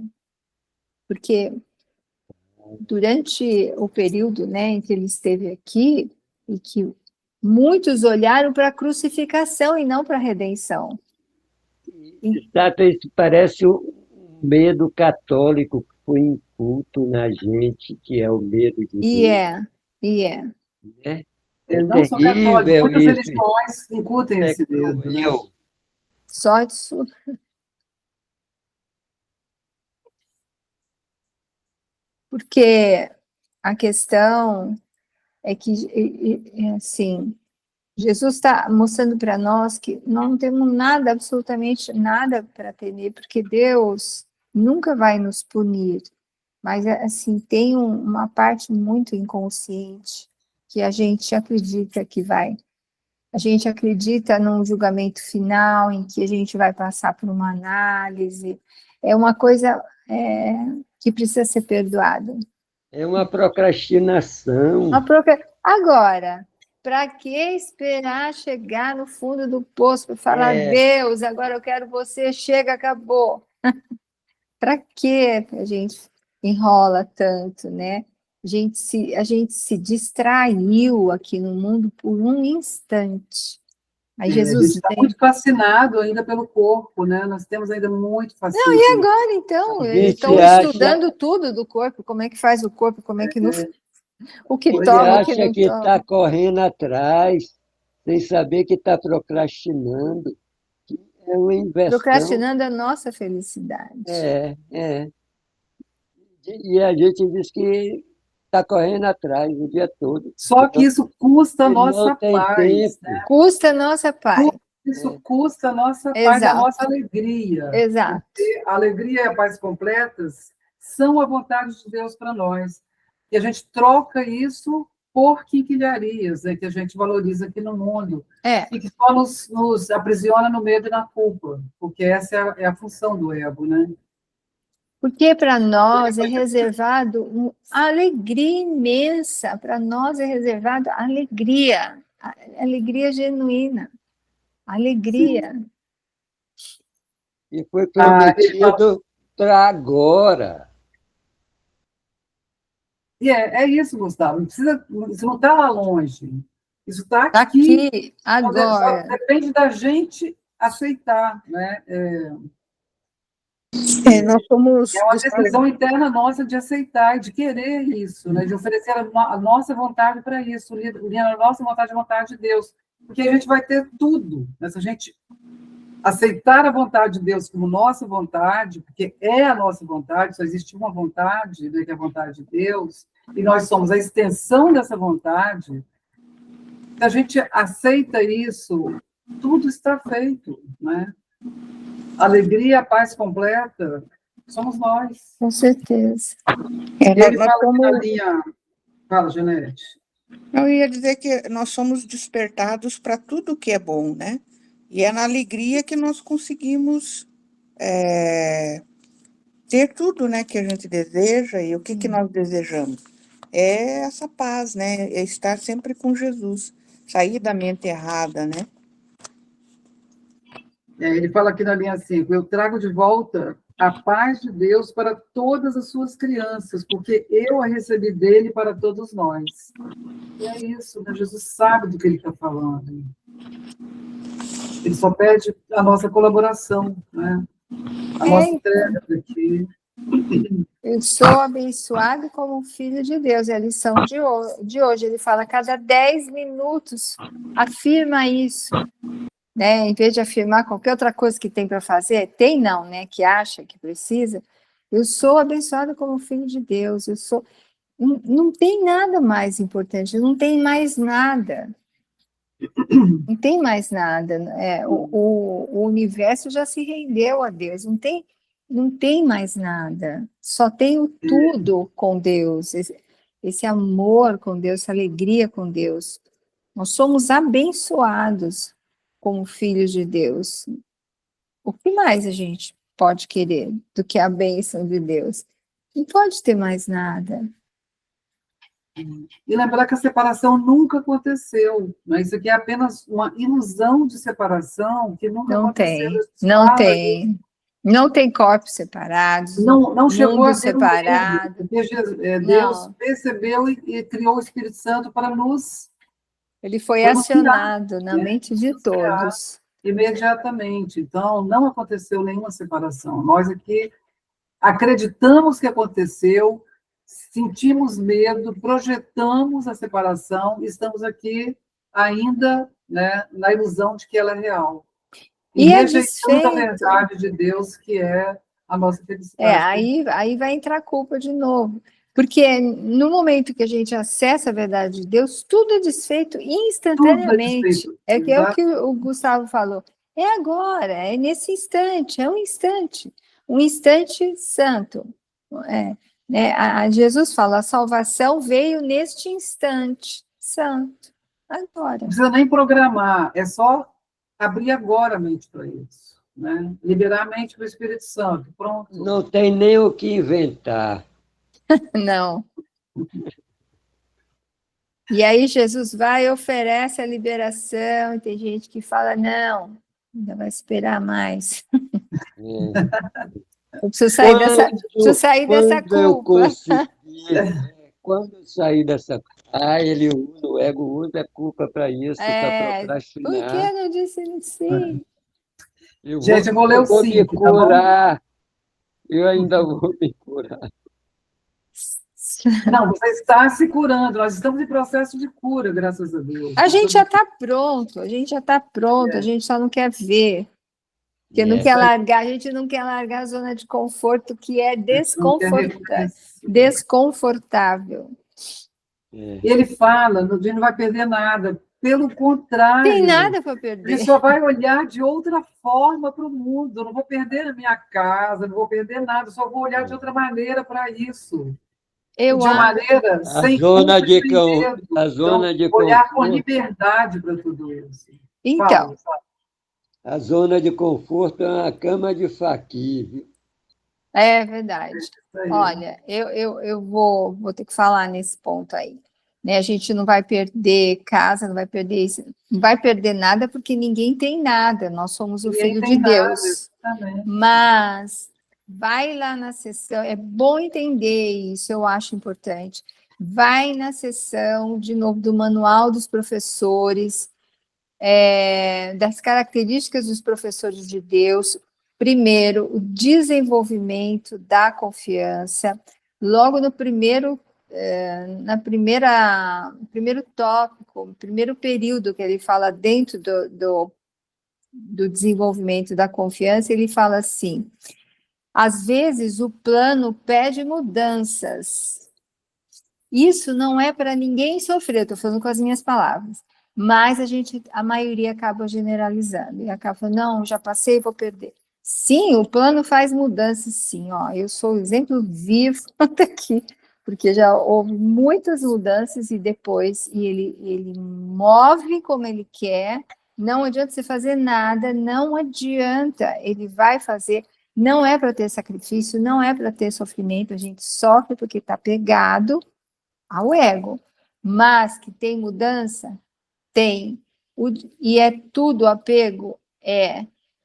Porque durante o período, né, em que ele esteve aqui, e que muitos olharam para a crucificação e não para a redenção. Isso parece um medo católico que foi inculto na gente, que é o medo de Deus. É. Não só católicos, muitas isso. religiões incutem esse medo, né? Só isso. Porque a questão é que, assim, Jesus está mostrando para nós que não temos nada, absolutamente nada para temer, porque Deus nunca vai nos punir. Mas, assim, tem uma parte muito inconsciente que a gente acredita que vai. A gente acredita num julgamento final em que a gente vai passar por uma análise. É uma coisa que precisa ser perdoada. É uma procrastinação. Agora, para que esperar chegar no fundo do poço para falar, Deus, agora eu quero você, chega, acabou. Para que a gente enrola tanto, né? A gente se distraiu aqui no mundo por um instante. Aí Jesus a gente está muito fascinado ainda pelo corpo, né? Nós temos ainda muito fascínio. Não, e agora, então? Estão estudando tudo do corpo, como é que faz o corpo, como é que não... O que toma, o que não toma. Acha que está correndo atrás, sem saber que está procrastinando. É uma inversão. Procrastinando a nossa felicidade. E a gente diz que está correndo atrás o dia todo. Só que isso custa a nossa paz. Né? Custa a nossa paz. Isso custa a nossa paz, a nossa alegria. Exato. Porque a alegria e a paz completas são a vontade de Deus para nós. E a gente troca isso por quinquilharias, né, que a gente valoriza aqui no mundo. E que só nos aprisiona no medo e na culpa. Porque essa é a função do ego, né? Porque para nós é reservado uma alegria imensa, para nós é reservado alegria genuína, alegria. Sim. E foi prometido para agora. E é isso, Gustavo, isso não está lá longe, isso está aqui, agora. Depende da gente aceitar, né? Nós somos... É uma decisão interna nossa de aceitar, de querer isso, né? De oferecer a nossa vontade para isso, unindo a nossa vontade de Deus. Porque a gente vai ter tudo, né? Se a gente aceitar a vontade de Deus como nossa vontade, porque é a nossa vontade, só existe uma vontade, né, que é a vontade de Deus, e nós somos a extensão dessa vontade. Se a gente aceita isso, tudo está feito, né? Alegria, a paz completa, somos nós. Com certeza. Ele fala na linha... Fala, Janete. Eu ia dizer que nós somos despertados para tudo que é bom, né? E é na alegria que nós conseguimos ter tudo, né, que a gente deseja. E o que nós desejamos? É essa paz, né? É estar sempre com Jesus. Sair da mente errada, né? Ele fala aqui na linha 5, eu trago de volta a paz de Deus para todas as suas crianças, porque eu a recebi dele para todos nós. E é isso, né? Jesus sabe do que ele está falando. Ele só pede a nossa colaboração, né? A nossa entrega aqui. Eu sou abençoado como filho de Deus, é a lição de hoje. Ele fala, a cada 10 minutos, afirma isso. Né? Em vez de afirmar qualquer outra coisa que tem para fazer, tem não, né? Que acha que precisa. Eu sou abençoado como filho de Deus. Eu sou. Não tem nada mais importante. Não tem mais nada. Não tem mais nada. O universo já se rendeu a Deus. Não tem não tem mais nada, só tem o tudo com Deus, esse amor com Deus, essa alegria com Deus. Nós somos abençoados como filhos de Deus. O que mais a gente pode querer do que a bênção de Deus? Não pode ter mais nada. E lembrar que a separação nunca aconteceu, né? Isso aqui é apenas uma ilusão de separação que nunca Não aconteceu. tem, não tem. Não tem corpos separados, Não chegou a mundo ter um medo, separado. porque Deus Não. percebeu e criou o Espírito Santo para nos Ele foi Vamos acionado na né? mente de Vamos criar. todos. imediatamente. Então, não aconteceu nenhuma separação. Nós aqui acreditamos que aconteceu, sentimos medo, projetamos a separação, e estamos aqui ainda, né, na ilusão de que ela é real. E rejeitamos a verdade de Deus, que é a nossa felicidade. Aí vai entrar a culpa de novo. Porque no momento que a gente acessa a verdade de Deus, tudo é desfeito instantaneamente. É o que o Gustavo falou. É agora, é nesse instante, é um instante santo. Jesus fala, a salvação veio neste instante santo, agora. Não precisa nem programar, é só abrir agora a mente para isso, né? Liberar a mente para o Espírito Santo, pronto. Não tem nem o que inventar. Não. E aí Jesus vai e oferece a liberação, e tem gente que fala, não, ainda vai esperar mais. Eu preciso sair dessa culpa. Quando eu sair dessa... ele usa, o ego usa a culpa para isso, para procrastinar. Por que eu não disse sim? Gente, eu vou ler o 5, me curar. Tá, eu ainda vou me curar. Não, você está se curando, nós estamos em processo de cura, graças a Deus. A gente já está pronto, a gente só não quer ver. Porque não quer largar, a gente não quer largar a zona de conforto, que é desconfortável. Ele fala, no dia não vai perder nada, pelo contrário. Tem nada para perder. Ele só vai olhar de outra forma para o mundo. Eu não vou perder a minha casa, não vou perder nada, só vou olhar de outra maneira para isso. De uma maneira sem zona culpa, de sem medo. A zona de olhar com liberdade para tudo isso. Então, a zona de conforto é uma cama de faqui, viu? É verdade. Olha, eu vou ter que falar nesse ponto aí. Né? A gente não vai perder casa, não vai perder isso, não vai perder nada, porque ninguém tem nada. Nós somos o filho de Deus. Mas vai lá na sessão, é bom entender isso, eu acho importante. Vai na sessão, de novo, do Manual dos Professores, das características dos professores de Deus. Primeiro, o desenvolvimento da confiança. Logo no primeiro tópico, primeiro período que ele fala dentro do desenvolvimento da confiança, ele fala assim: às vezes o plano pede mudanças. Isso não é para ninguém sofrer, estou falando com as minhas palavras. Mas a maioria acaba generalizando e acaba falando, não, já passei, vou perder. Sim, o plano faz mudanças, sim. Eu sou o exemplo vivo daqui, porque já houve muitas mudanças e depois ele move como ele quer. Não adianta você fazer nada, não adianta. Ele vai fazer. Não é para ter sacrifício, não é para ter sofrimento. A gente sofre porque está pegado ao ego. Mas que tem mudança, tem. E é tudo apego?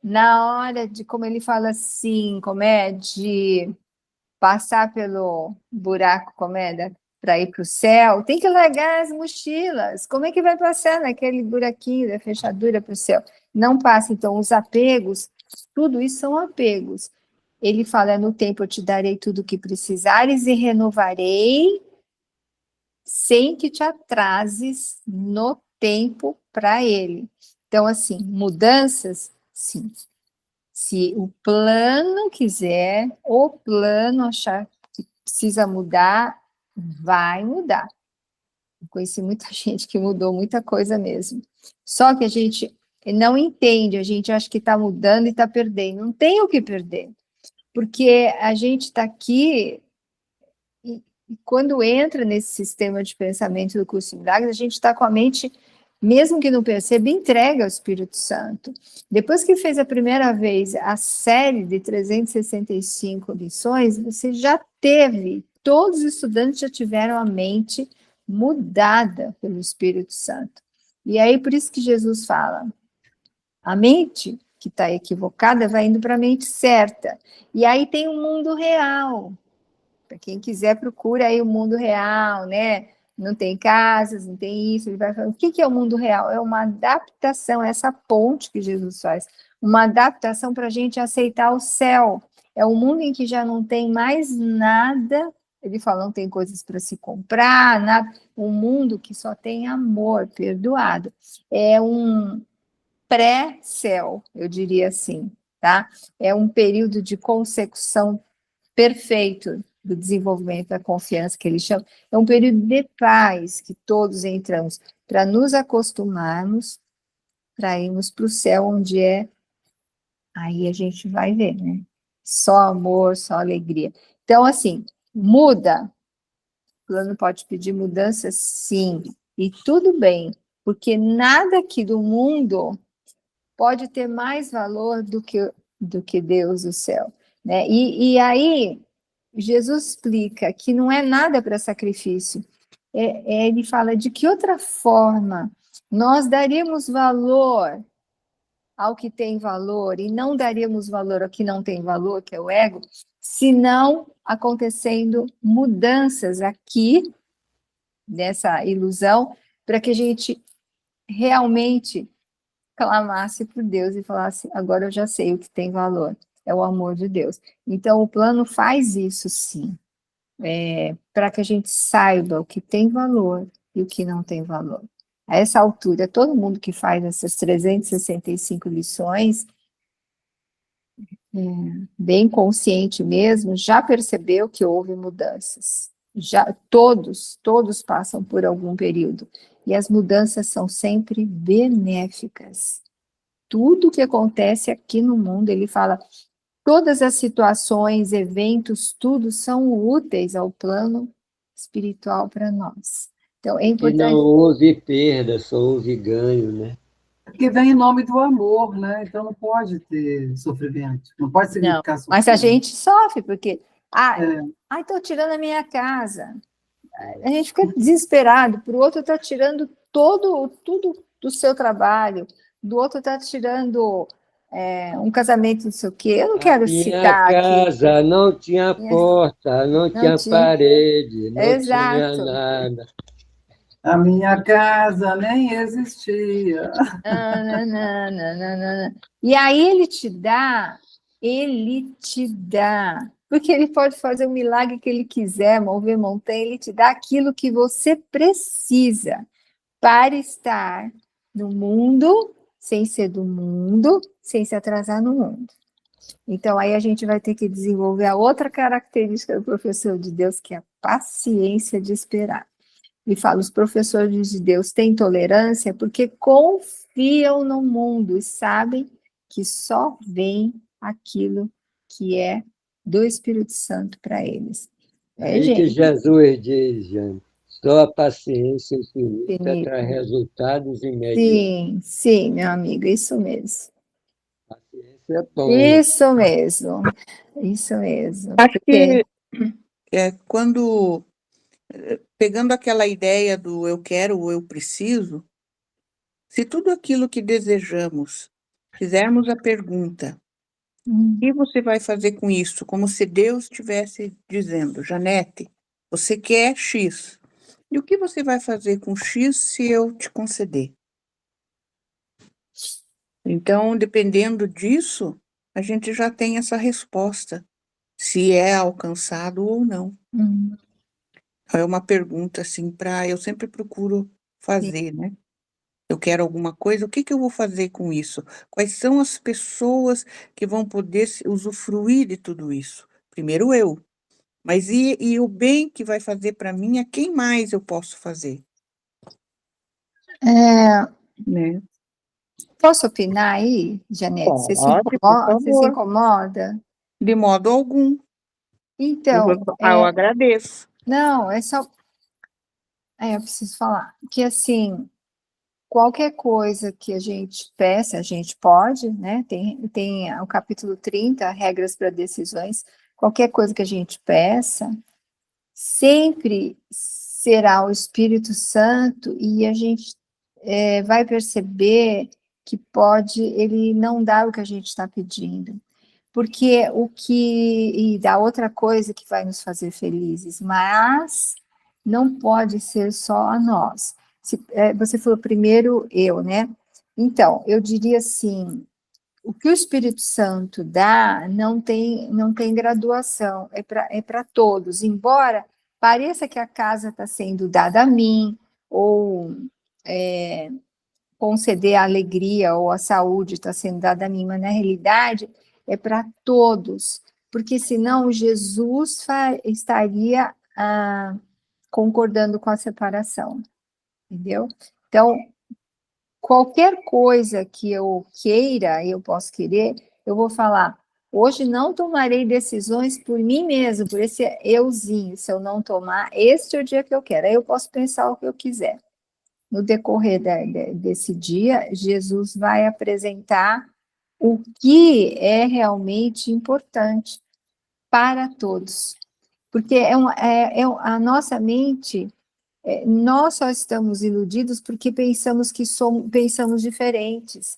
Na hora de, como ele fala assim, de passar pelo buraco, para ir para o céu, tem que largar as mochilas. Como é que vai passar naquele buraquinho da fechadura para o céu? Não passa. Então, os apegos, tudo isso são apegos. Ele fala, no tempo eu te darei tudo o que precisares e renovarei sem que te atrases no tempo para ele. Então, assim, mudanças, sim. Se o plano quiser, o plano achar que precisa mudar, vai mudar. Eu conheci muita gente que mudou muita coisa mesmo. Só que a gente não entende, a gente acha que está mudando e está perdendo. Não tem o que perder. porque a gente está aqui, e quando entra nesse sistema de pensamento do curso de milagres, a gente está com a mente, mesmo que não perceba, entregue ao Espírito Santo. Depois que fez a primeira vez a série de 365 lições, você já teve, todos os estudantes já tiveram a mente mudada pelo Espírito Santo. E aí, por isso que Jesus fala, a mente que está equivocada vai indo para a mente certa. E aí tem o mundo real. Para quem quiser, procura aí o mundo real, né? Não tem casas, não tem isso. Ele vai falar, o que é o mundo real? É uma adaptação, essa ponte que Jesus faz, uma adaptação para a gente aceitar o céu. É um mundo em que já não tem mais nada. Ele fala, não tem coisas para se comprar, nada. Um mundo que só tem amor, perdoado. É um pré-céu, eu diria assim, tá? É um período de consecução perfeito do desenvolvimento da confiança, que ele chama, é um período de paz que todos entramos, para nos acostumarmos, para irmos para o céu, onde é, aí a gente vai ver, né? Só amor, só alegria. Então, assim, muda, o plano pode pedir mudança, sim, e tudo bem, porque nada aqui do mundo pode ter mais valor do que Deus, o céu, né? E aí, Jesus explica que não é nada para sacrifício. Ele fala de que outra forma nós daríamos valor ao que tem valor e não daríamos valor ao que não tem valor, que é o ego, se não acontecendo mudanças aqui, nessa ilusão, para que a gente realmente clamasse por Deus e falasse, agora eu já sei o que tem valor, é o amor de Deus. Então, o plano faz isso, sim, para que a gente saiba o que tem valor e o que não tem valor. A essa altura, todo mundo que faz essas 365 lições, bem consciente mesmo, já percebeu que houve mudanças. Já todos passam por algum período. E as mudanças são sempre benéficas. Tudo que acontece aqui no mundo, ele fala, todas as situações, eventos, tudo são úteis ao plano espiritual para nós. Então, é Que não importante. houve perda, só houve ganho, né? Porque vem em nome do amor, né? Então não pode ter sofrimento, não pode Não, significar mas a sofrimento. gente sofre, porque, É, estou tirando a minha casa. A gente fica desesperado, para o outro está tirando tudo do seu trabalho, do outro está tirando um casamento, não sei o quê. Eu não quero Minha citar aqui. casa não tinha porta, não Não tinha tinha. parede, não tinha Exato. nada. a minha casa nem existia. Nananana. E aí ele te dá, porque ele pode fazer o milagre que ele quiser, mover montanha, ele te dá aquilo que você precisa para estar no mundo, sem ser do mundo, sem se atrasar no mundo. Então, aí a gente vai ter que desenvolver a outra característica do professor de Deus, que é a paciência de esperar. E fala, os professores de Deus têm tolerância porque confiam no mundo e sabem que só vem aquilo que é do Espírito Santo para eles. Aí que Gente, Jesus diz, Jane, só a paciência infinita infinito. traz resultados imediatos. Sim, meu amigo, isso mesmo. Paciência é bom. Isso mesmo, isso mesmo. Acho Porque, que quando, pegando aquela ideia do eu quero ou eu preciso, se tudo aquilo que desejamos, fizermos a pergunta, o que você vai fazer com isso? Como se Deus estivesse dizendo, Janete, você quer X. E o que você vai fazer com X se eu te conceder? Então, dependendo disso, a gente já tem essa resposta, se é alcançado ou não. É uma pergunta, assim, eu sempre procuro fazer, né? Eu quero alguma coisa, o que que eu vou fazer com isso? Quais são as pessoas que vão poder usufruir de tudo isso? Primeiro eu, mas e o bem que vai fazer para mim, a quem mais eu posso fazer? Né? posso opinar aí, Janete? Pode, por Você se favor. incomoda? De modo algum. Então, Eu agradeço. não, é só... eu preciso falar que, assim, qualquer coisa que a gente peça, a gente pode, né? Tem o capítulo 30, regras para decisões. Qualquer coisa que a gente peça, sempre será o Espírito Santo, e a gente vai perceber que ele não dá o que a gente está pedindo. Porque e dá outra coisa que vai nos fazer felizes, mas não pode ser só a nós. Você falou primeiro eu, né? Então, eu diria assim, o que o Espírito Santo dá não tem graduação, é para todos, embora pareça que a casa está sendo dada a mim, ou conceder a alegria ou a saúde está sendo dada a mim, mas na realidade é para todos, porque senão Jesus estaria concordando com a separação, entendeu? Então, qualquer coisa que eu queira, eu posso querer, eu vou falar, hoje não tomarei decisões por mim mesmo, por esse euzinho, se eu não tomar, este é o dia que eu quero, aí eu posso pensar o que eu quiser. No decorrer desse dia, Jesus vai apresentar o que é realmente importante para todos. Porque a nossa mente, nós só estamos iludidos porque pensamos pensamos diferentes.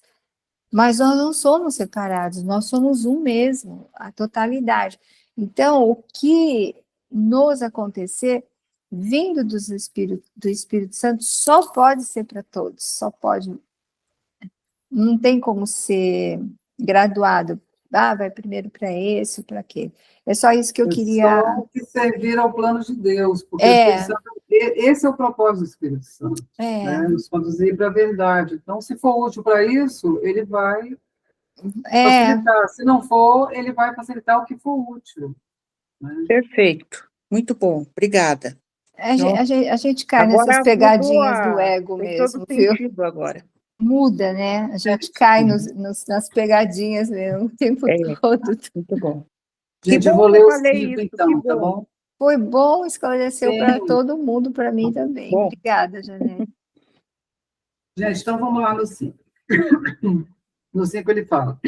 Mas nós não somos separados, nós somos um mesmo, a totalidade. Então, o que nos acontecer, vindo do Espírito Santo, só pode ser para todos, só pode. Não tem como ser graduado. Vai primeiro para esse, para aquele. É só isso que eu queria... Só que servir ao plano de Deus, porque o Espírito Santo, esse é o propósito do Espírito Santo, né? Nos conduzir para a verdade. Então, se for útil para isso, ele vai facilitar. Se não for, ele vai facilitar o que for útil, né? Perfeito. Muito bom. Obrigada. A gente cai nessas pegadinhas do ego mesmo, viu? Sentido agora. Muda, né? A gente cai nas pegadinhas mesmo o tempo todo. Muito bom. Gente, eu vou ler o 5, então, tá bom? Foi bom, esclareceu para todo mundo, para mim também. Bom. Obrigada, Janete. Gente, então vamos lá no 5. No 5 ele fala: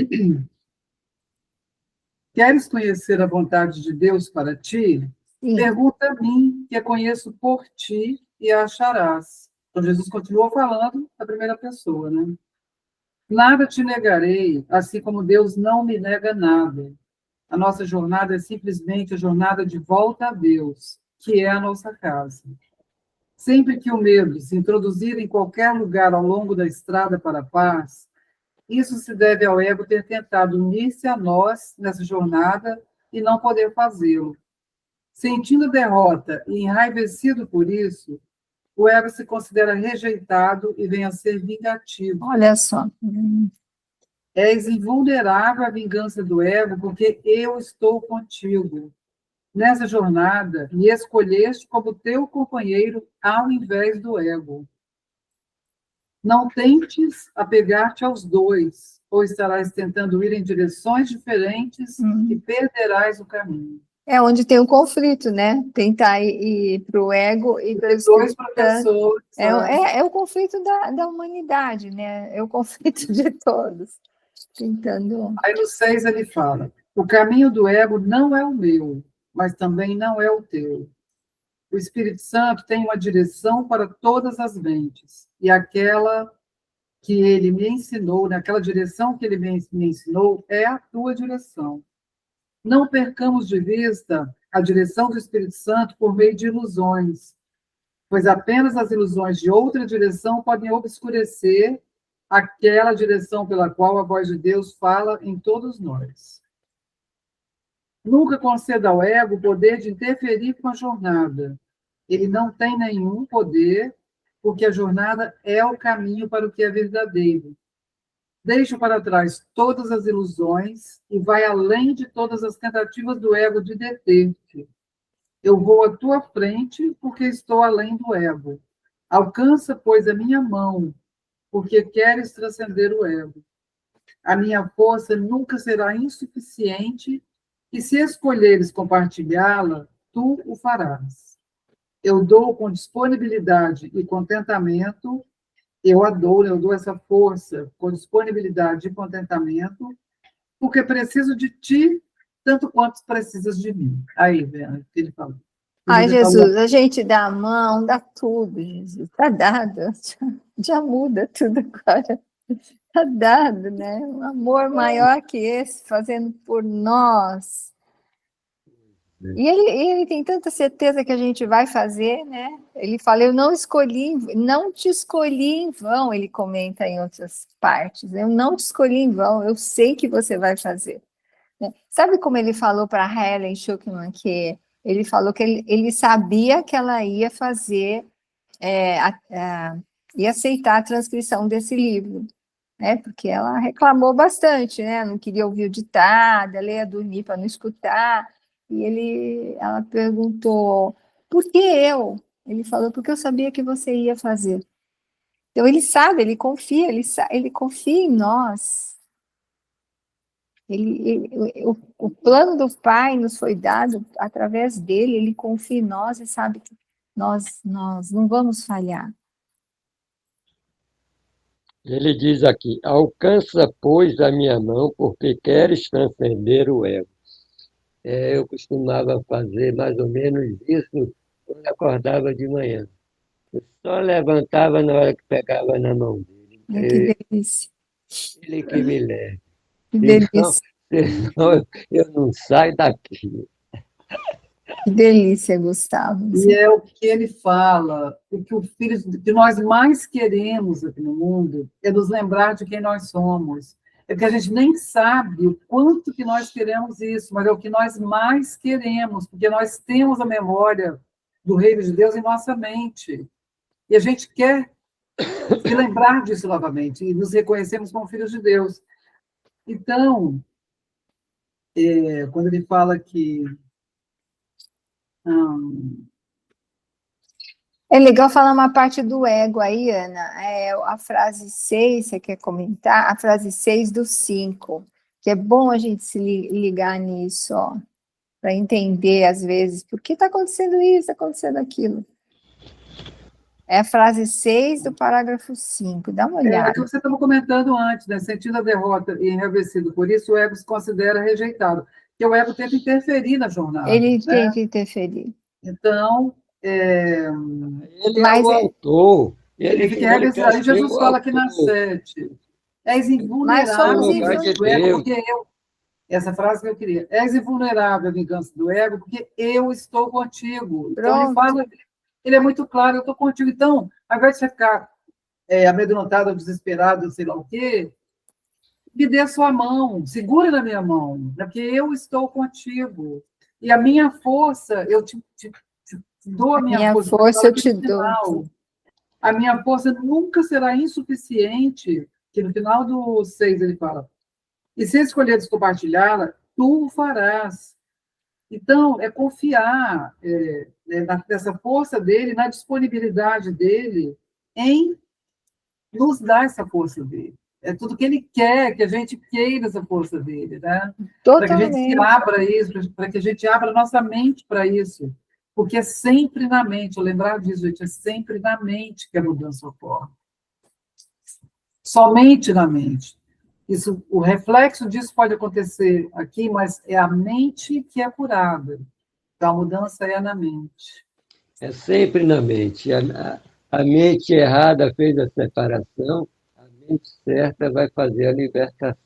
queres conhecer a vontade de Deus para ti? Sim. Pergunta a mim, que a conheço por ti, e a acharás. Então, Jesus continuou falando da primeira pessoa, né? Nada te negarei, assim como Deus não me nega nada. A nossa jornada é simplesmente a jornada de volta a Deus, que é a nossa casa. Sempre que o medo se introduzir em qualquer lugar ao longo da estrada para a paz, isso se deve ao ego ter tentado unir-se a nós nessa jornada e não poder fazê-lo. Sentindo derrota e enraivecido por isso, o ego se considera rejeitado e vem a ser vingativo. Olha só. És invulnerável à vingança do ego, porque eu estou contigo. Nessa jornada, me escolheste como teu companheiro ao invés do ego. Não tentes apegar-te aos dois, ou estarás tentando ir em direções diferentes e perderás o caminho. É onde tem o conflito, né? Tentar ir para o ego e para os dois professores. É o conflito da humanidade, né? É o conflito de todos. Tentando. Aí no 6 ele fala: o caminho do ego não é o meu, mas também não é o teu. O Espírito Santo tem uma direção para todas as mentes, e aquela que ele me ensinou, naquela direção que ele me ensinou, é a tua direção. Não percamos de vista a direção do Espírito Santo por meio de ilusões, pois apenas as ilusões de outra direção podem obscurecer aquela direção pela qual a voz de Deus fala em todos nós. Nunca conceda ao ego o poder de interferir com a jornada. Ele não tem nenhum poder, porque a jornada é o caminho para o que é verdadeiro. Deixa para trás todas as ilusões e vai além de todas as tentativas do ego de deter-te. Eu vou à tua frente, porque estou além do ego. Alcança, pois, a minha mão, porque queres transcender o ego. A minha força nunca será insuficiente E se escolheres compartilhá-la, tu o farás. Eu dou com disponibilidade e contentamento, eu dou essa força com disponibilidade e contentamento, porque preciso de ti tanto quanto precisas de mim. Aí, Vera, o que ele falou. Ai, Jesus, a gente dá a mão, dá tudo, Jesus. Está dado. Já muda tudo agora. Está dado, né? Um amor maior que esse, fazendo por nós. E ele tem tanta certeza que a gente vai fazer, né? Ele fala, eu não te escolhi em vão, ele comenta em outras partes. Eu não te escolhi em vão, eu sei que você vai fazer. Né? Sabe como ele falou para Helen Schucman, que ele falou que ele sabia que ela ia fazer, ia aceitar a transcrição desse livro, né? Porque ela reclamou bastante, né? Não queria ouvir o ditado, ela ia dormir para não escutar. E ela perguntou, por que eu? Ele falou, porque eu sabia que você ia fazer. Então ele sabe, ele confia em nós. O plano do Pai nos foi dado através dele, ele confia em nós e sabe que nós não vamos falhar. Ele diz aqui, alcança, pois, a minha mão, porque queres transcender o ego. Eu costumava fazer mais ou menos isso quando acordava de manhã. Eu só levantava na hora que pegava na mão dele. Que delícia. Ele que me leve. Que delícia. Senão eu não saio daqui. Que delícia, Gustavo. E é o que ele fala, o que nós mais queremos aqui no mundo é nos lembrar de quem nós somos. É que a gente nem sabe o quanto que nós queremos isso, mas é o que nós mais queremos, porque nós temos a memória do reino de Deus em nossa mente. E a gente quer se lembrar disso novamente, e nos reconhecemos como filhos de Deus. Então, quando ele fala que... É legal falar uma parte do ego aí, Ana. A frase 6, você quer comentar? A frase 6 do 5, que é bom a gente se ligar nisso, ó, para entender, às vezes, por que está acontecendo isso, está acontecendo aquilo. É a frase 6 do parágrafo 5, dá uma olhada. É o que você estava comentando antes, né? Sentindo a derrota e enraivecido por isso, o ego se considera rejeitado. Porque o ego tenta interferir na jornada. Ele tenta interferir. Então, ele é o autor. Ele aí Jesus fala aqui na 7. És invulnerável à vingança do ego, porque essa frase que eu queria. És invulnerável à vingança do ego, porque eu estou contigo. Então, ele fala, ele é muito claro, eu estou contigo. Então, ao invés de você ficar amedrontado, desesperado, sei lá o quê, me dê a sua mão, segure na minha mão, né? Porque eu estou contigo. E a minha força, eu te dou a minha força, eu te dou. A minha força nunca será insuficiente, que no final do 6 ele fala, e se escolheres compartilhá-la, tu o farás. Então, é confiar nessa força dele, na disponibilidade dele, em nos dar essa força dele. É tudo que ele quer, que a gente queira essa força dele, né? Para que a gente se abra isso, para que a gente abra nossa mente para isso. Porque é sempre na mente, lembrar disso, gente, é sempre na mente que a mudança ocorre. Somente na mente. Isso, o reflexo disso pode acontecer aqui, mas é a mente que é curada. Então, a mudança é na mente. É sempre na mente. A mente errada fez a separação, a mente certa vai fazer a libertação.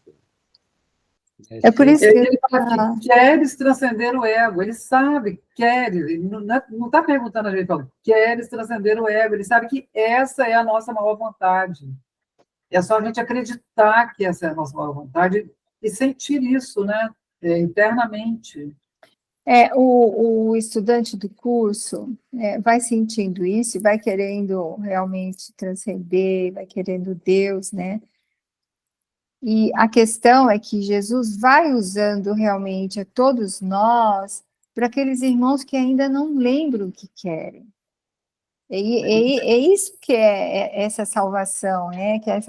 É por isso que ele fala que queres transcender o ego. Ele sabe, ele não está perguntando a gente, fala, queres transcender o ego. Ele sabe que essa é a nossa maior vontade. É só a gente acreditar que essa é a nossa maior vontade e sentir isso, né, internamente. O estudante do curso vai sentindo isso, vai querendo realmente transcender, vai querendo Deus, né? E a questão é que Jesus vai usando realmente a todos nós para aqueles irmãos que ainda não lembram o que querem. É isso que é essa salvação, né? Que é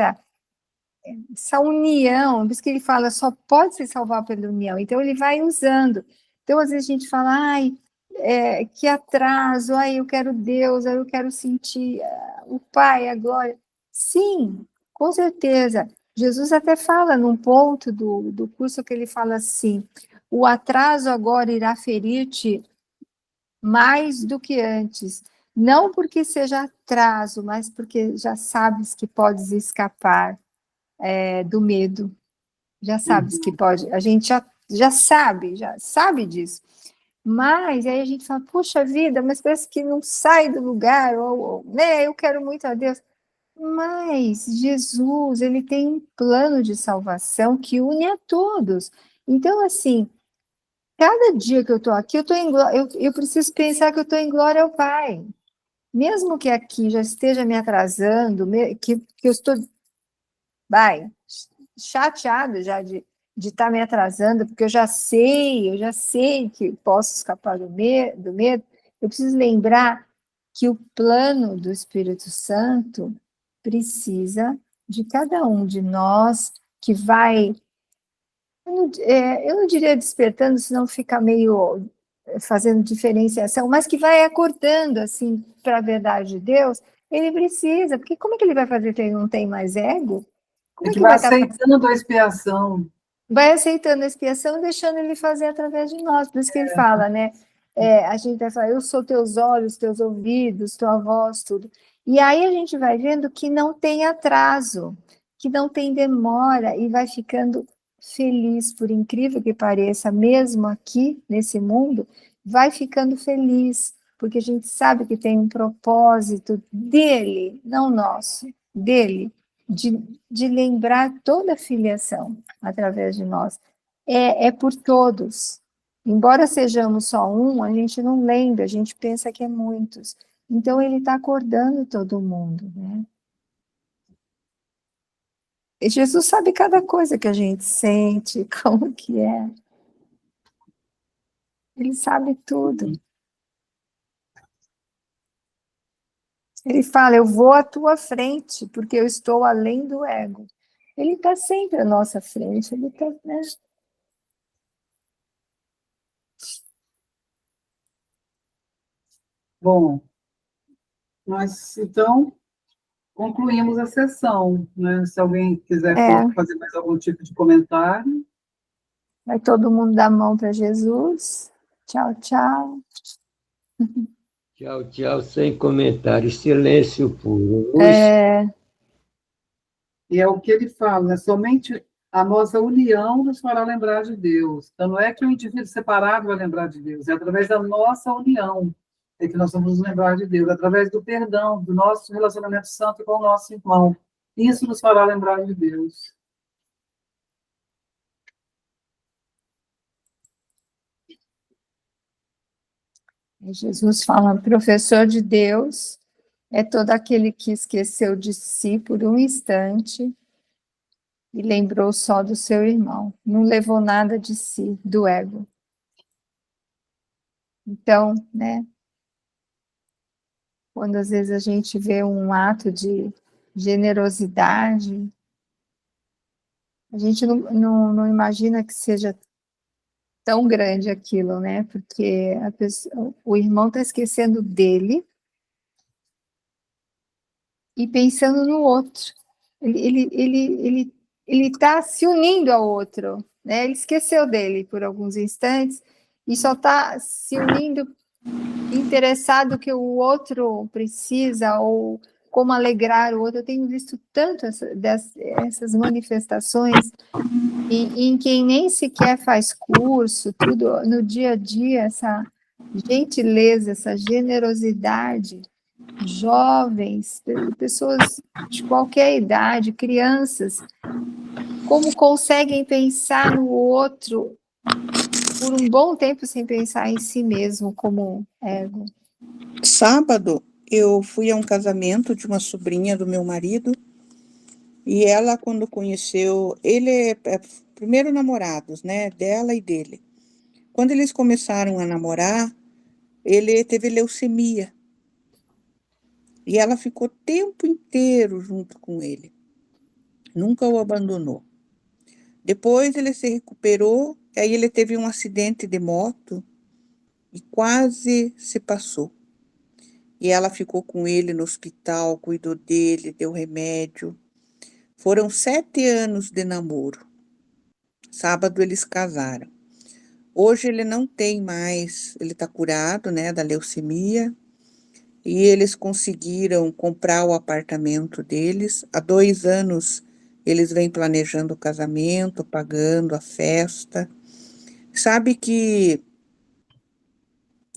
essa união, por isso que ele fala, só pode se salvar pela união, então ele vai usando. Então, às vezes a gente fala, ai, que atraso, ai, eu quero Deus, ai, eu quero sentir o Pai, a glória. Sim, com certeza. Jesus até fala num ponto do curso que ele fala assim, o atraso agora irá ferir-te mais do que antes, não porque seja atraso, mas porque já sabes que podes escapar do medo, já sabes que pode, a gente já sabe disso, mas aí a gente fala, puxa vida, mas parece que não sai do lugar, ou né, eu quero muito a Deus, mas Jesus, ele tem um plano de salvação que une a todos, então assim, cada dia que eu estou aqui, eu preciso pensar que eu estou em glória ao Pai, mesmo que aqui já esteja me atrasando, que eu estou, chateada já de estar me atrasando, porque eu já sei que posso escapar do medo, eu preciso lembrar que o plano do Espírito Santo precisa de cada um de nós, que vai, eu não diria despertando, senão fica meio fazendo diferenciação, mas que vai acordando, assim, para a verdade de Deus, ele precisa, porque como é que ele vai fazer se ele não tem mais ego? É Como é que que vai vai estar aceitando a expiação. vai aceitando a expiação, deixando ele fazer através de nós. Por isso que ele fala, né? A gente vai falar, eu sou teus olhos, teus ouvidos, tua voz, tudo. E aí a gente vai vendo que não tem atraso, que não tem demora, e vai ficando feliz, por incrível que pareça, mesmo aqui nesse mundo, vai ficando feliz, porque a gente sabe que tem um propósito dele, não nosso, dele, de lembrar toda a filiação através de nós. É por todos. Embora sejamos só um, a gente não lembra, a gente pensa que é muitos. Então, ele está acordando todo mundo, né? E Jesus sabe cada coisa que a gente sente, como que é. Ele sabe tudo. Ele fala, eu vou à tua frente, porque eu estou além do ego. Ele está sempre à nossa frente, ele está, né? Bom, nós então concluímos a sessão, né? Se alguém quiser fazer mais algum tipo de comentário. Vai todo mundo dar a mão para Jesus. Tchau, tchau. Tchau, tchau, sem comentários, silêncio puro. E é o que ele fala, né? Somente a nossa união nos fará lembrar de Deus. Então, não é que o indivíduo separado vai lembrar de Deus, é através da nossa união é que nós vamos nos lembrar de Deus, através do perdão, do nosso relacionamento santo com o nosso irmão. Isso nos fará lembrar de Deus. Jesus fala, professor de Deus é todo aquele que esqueceu de si por um instante e lembrou só do seu irmão. Não levou nada de si, do ego. Então, né, quando às vezes a gente vê um ato de generosidade, a gente não imagina que seja tão grande aquilo, né? Porque o irmão está esquecendo dele e pensando no outro. Ele está se unindo ao outro, né? Ele esqueceu dele por alguns instantes e só está se unindo, interessado que o outro precisa ou como alegrar o outro. Eu tenho visto tanto essas manifestações em quem nem sequer faz curso, tudo no dia a dia, essa gentileza, essa generosidade, jovens, pessoas de qualquer idade, crianças, como conseguem pensar no outro por um bom tempo sem pensar em si mesmo como ego. Sábado, eu fui a um casamento de uma sobrinha do meu marido, e ela, quando conheceu, ele é primeiro namorados, né, dela e dele. Quando eles começaram a namorar, ele teve leucemia. E ela ficou o tempo inteiro junto com ele. nunca o abandonou. Depois ele se recuperou, aí ele teve um acidente de moto e quase se passou. E ela ficou com ele no hospital, cuidou dele, deu remédio. Foram 7 anos de namoro. Sábado eles casaram. Hoje ele não tem mais, ele está curado, né, da leucemia, e eles conseguiram comprar o apartamento deles. Há 2 anos eles vêm planejando o casamento, pagando a festa. Sabe que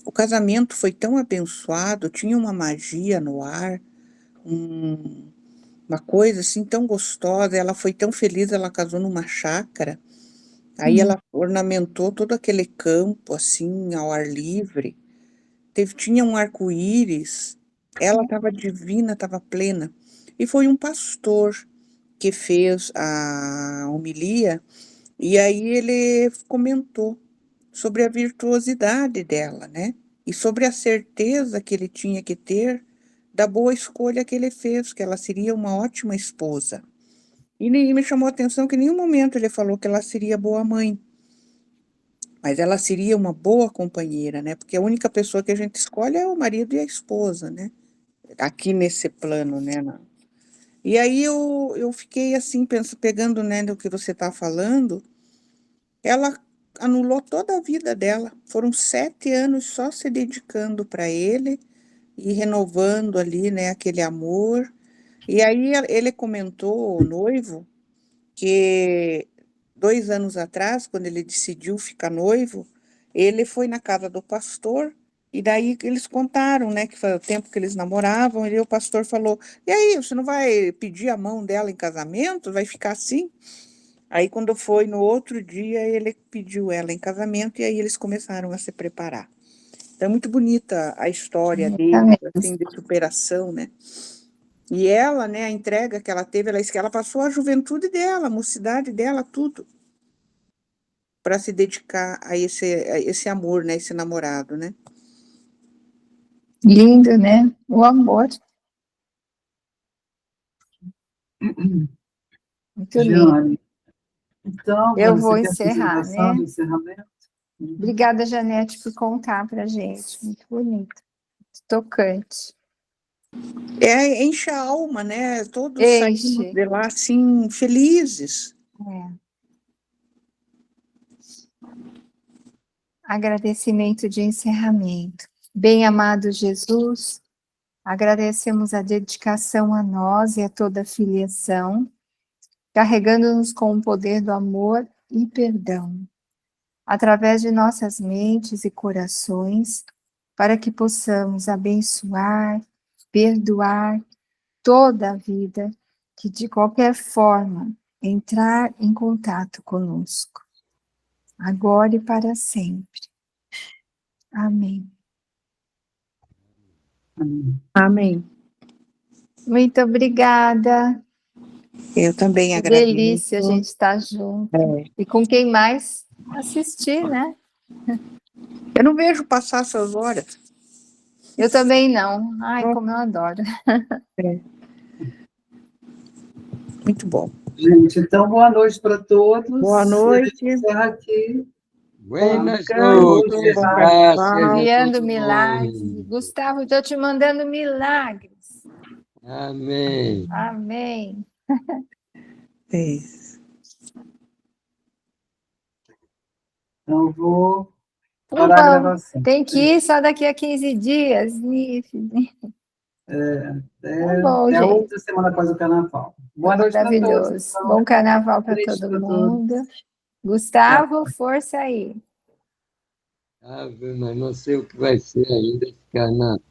o casamento foi tão abençoado, tinha uma magia no ar, uma coisa assim tão gostosa, ela foi tão feliz, ela casou numa chácara, aí ela ornamentou todo aquele campo assim, ao ar livre, tinha um arco-íris, ela estava divina, estava plena, e foi um pastor que fez a homilia, e aí ele comentou sobre a virtuosidade dela, né? E sobre a certeza que ele tinha que ter da boa escolha que ele fez, que ela seria uma ótima esposa. E me chamou a atenção que em nenhum momento ele falou que ela seria boa mãe, mas ela seria uma boa companheira, né? Porque a única pessoa que a gente escolhe é o marido e a esposa, né? Aqui nesse plano, né? E aí eu fiquei assim, pegando, né, do que você está falando, ela anulou toda a vida dela. Foram 7 anos só se dedicando para ele e renovando ali, né, aquele amor. E aí ele comentou, o noivo, que 2 anos atrás, quando ele decidiu ficar noivo, ele foi na casa do pastor e daí eles contaram, né, que foi o tempo que eles namoravam, e o pastor falou: "E aí, você não vai pedir a mão dela em casamento? Vai ficar assim?" Aí, quando foi no outro dia, ele pediu ela em casamento e aí eles começaram a se preparar. Então, é muito bonita a história deles, assim, de superação, né? E ela, né, a entrega que ela teve, ela passou a juventude dela, a mocidade dela, tudo, para se dedicar a esse amor, né, esse namorado, né? Lindo, né? O amor. Muito lindo. Jane, então, Eu Jane, vou você quer fazer encerrar, oração de né? encerramento? Obrigada, Janete, por contar para a gente. Muito bonito. Tocante. Enche a alma, né? Todos saímos Enche. de lá, assim, felizes. Agradecimento de encerramento. Bem-amado Jesus, agradecemos a dedicação a nós e a toda a filiação, carregando-nos com o poder do amor e perdão, através de nossas mentes e corações, para que possamos abençoar, perdoar toda a vida que de qualquer forma entrar em contato conosco, agora e para sempre. Amém. Amém. Muito obrigada. Eu também Que agradeço. delícia a gente estar junto. E com quem mais assistir, né? Eu não vejo passar essas horas. Eu também não. Ai, como eu adoro. Muito bom. Gente, então, boa noite para todos. Boa noite. A gente encerra aqui. Buenas descanso, noches, bom graças carnaval. a Enviando todo milagres. mundo. Gustavo, estou te mandando milagres. Amém. Amém. Então, eu vou parar a gravação. Tem que ir só daqui a 15 dias. Bom, Até a gente. outra semana após o carnaval. Boa noite para todos. Maravilhoso. Bom carnaval para todo mundo. Gustavo, força aí. Mas não sei o que vai ser ainda esse carnaval.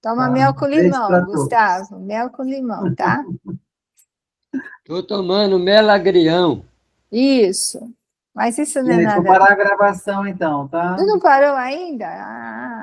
Toma mel com limão, Gustavo. Mel com limão, tá? Estou tomando melagrião. Isso. Mas isso não é Gente, nada. vou parar a gravação então, tá? Tu não parou ainda? Ah.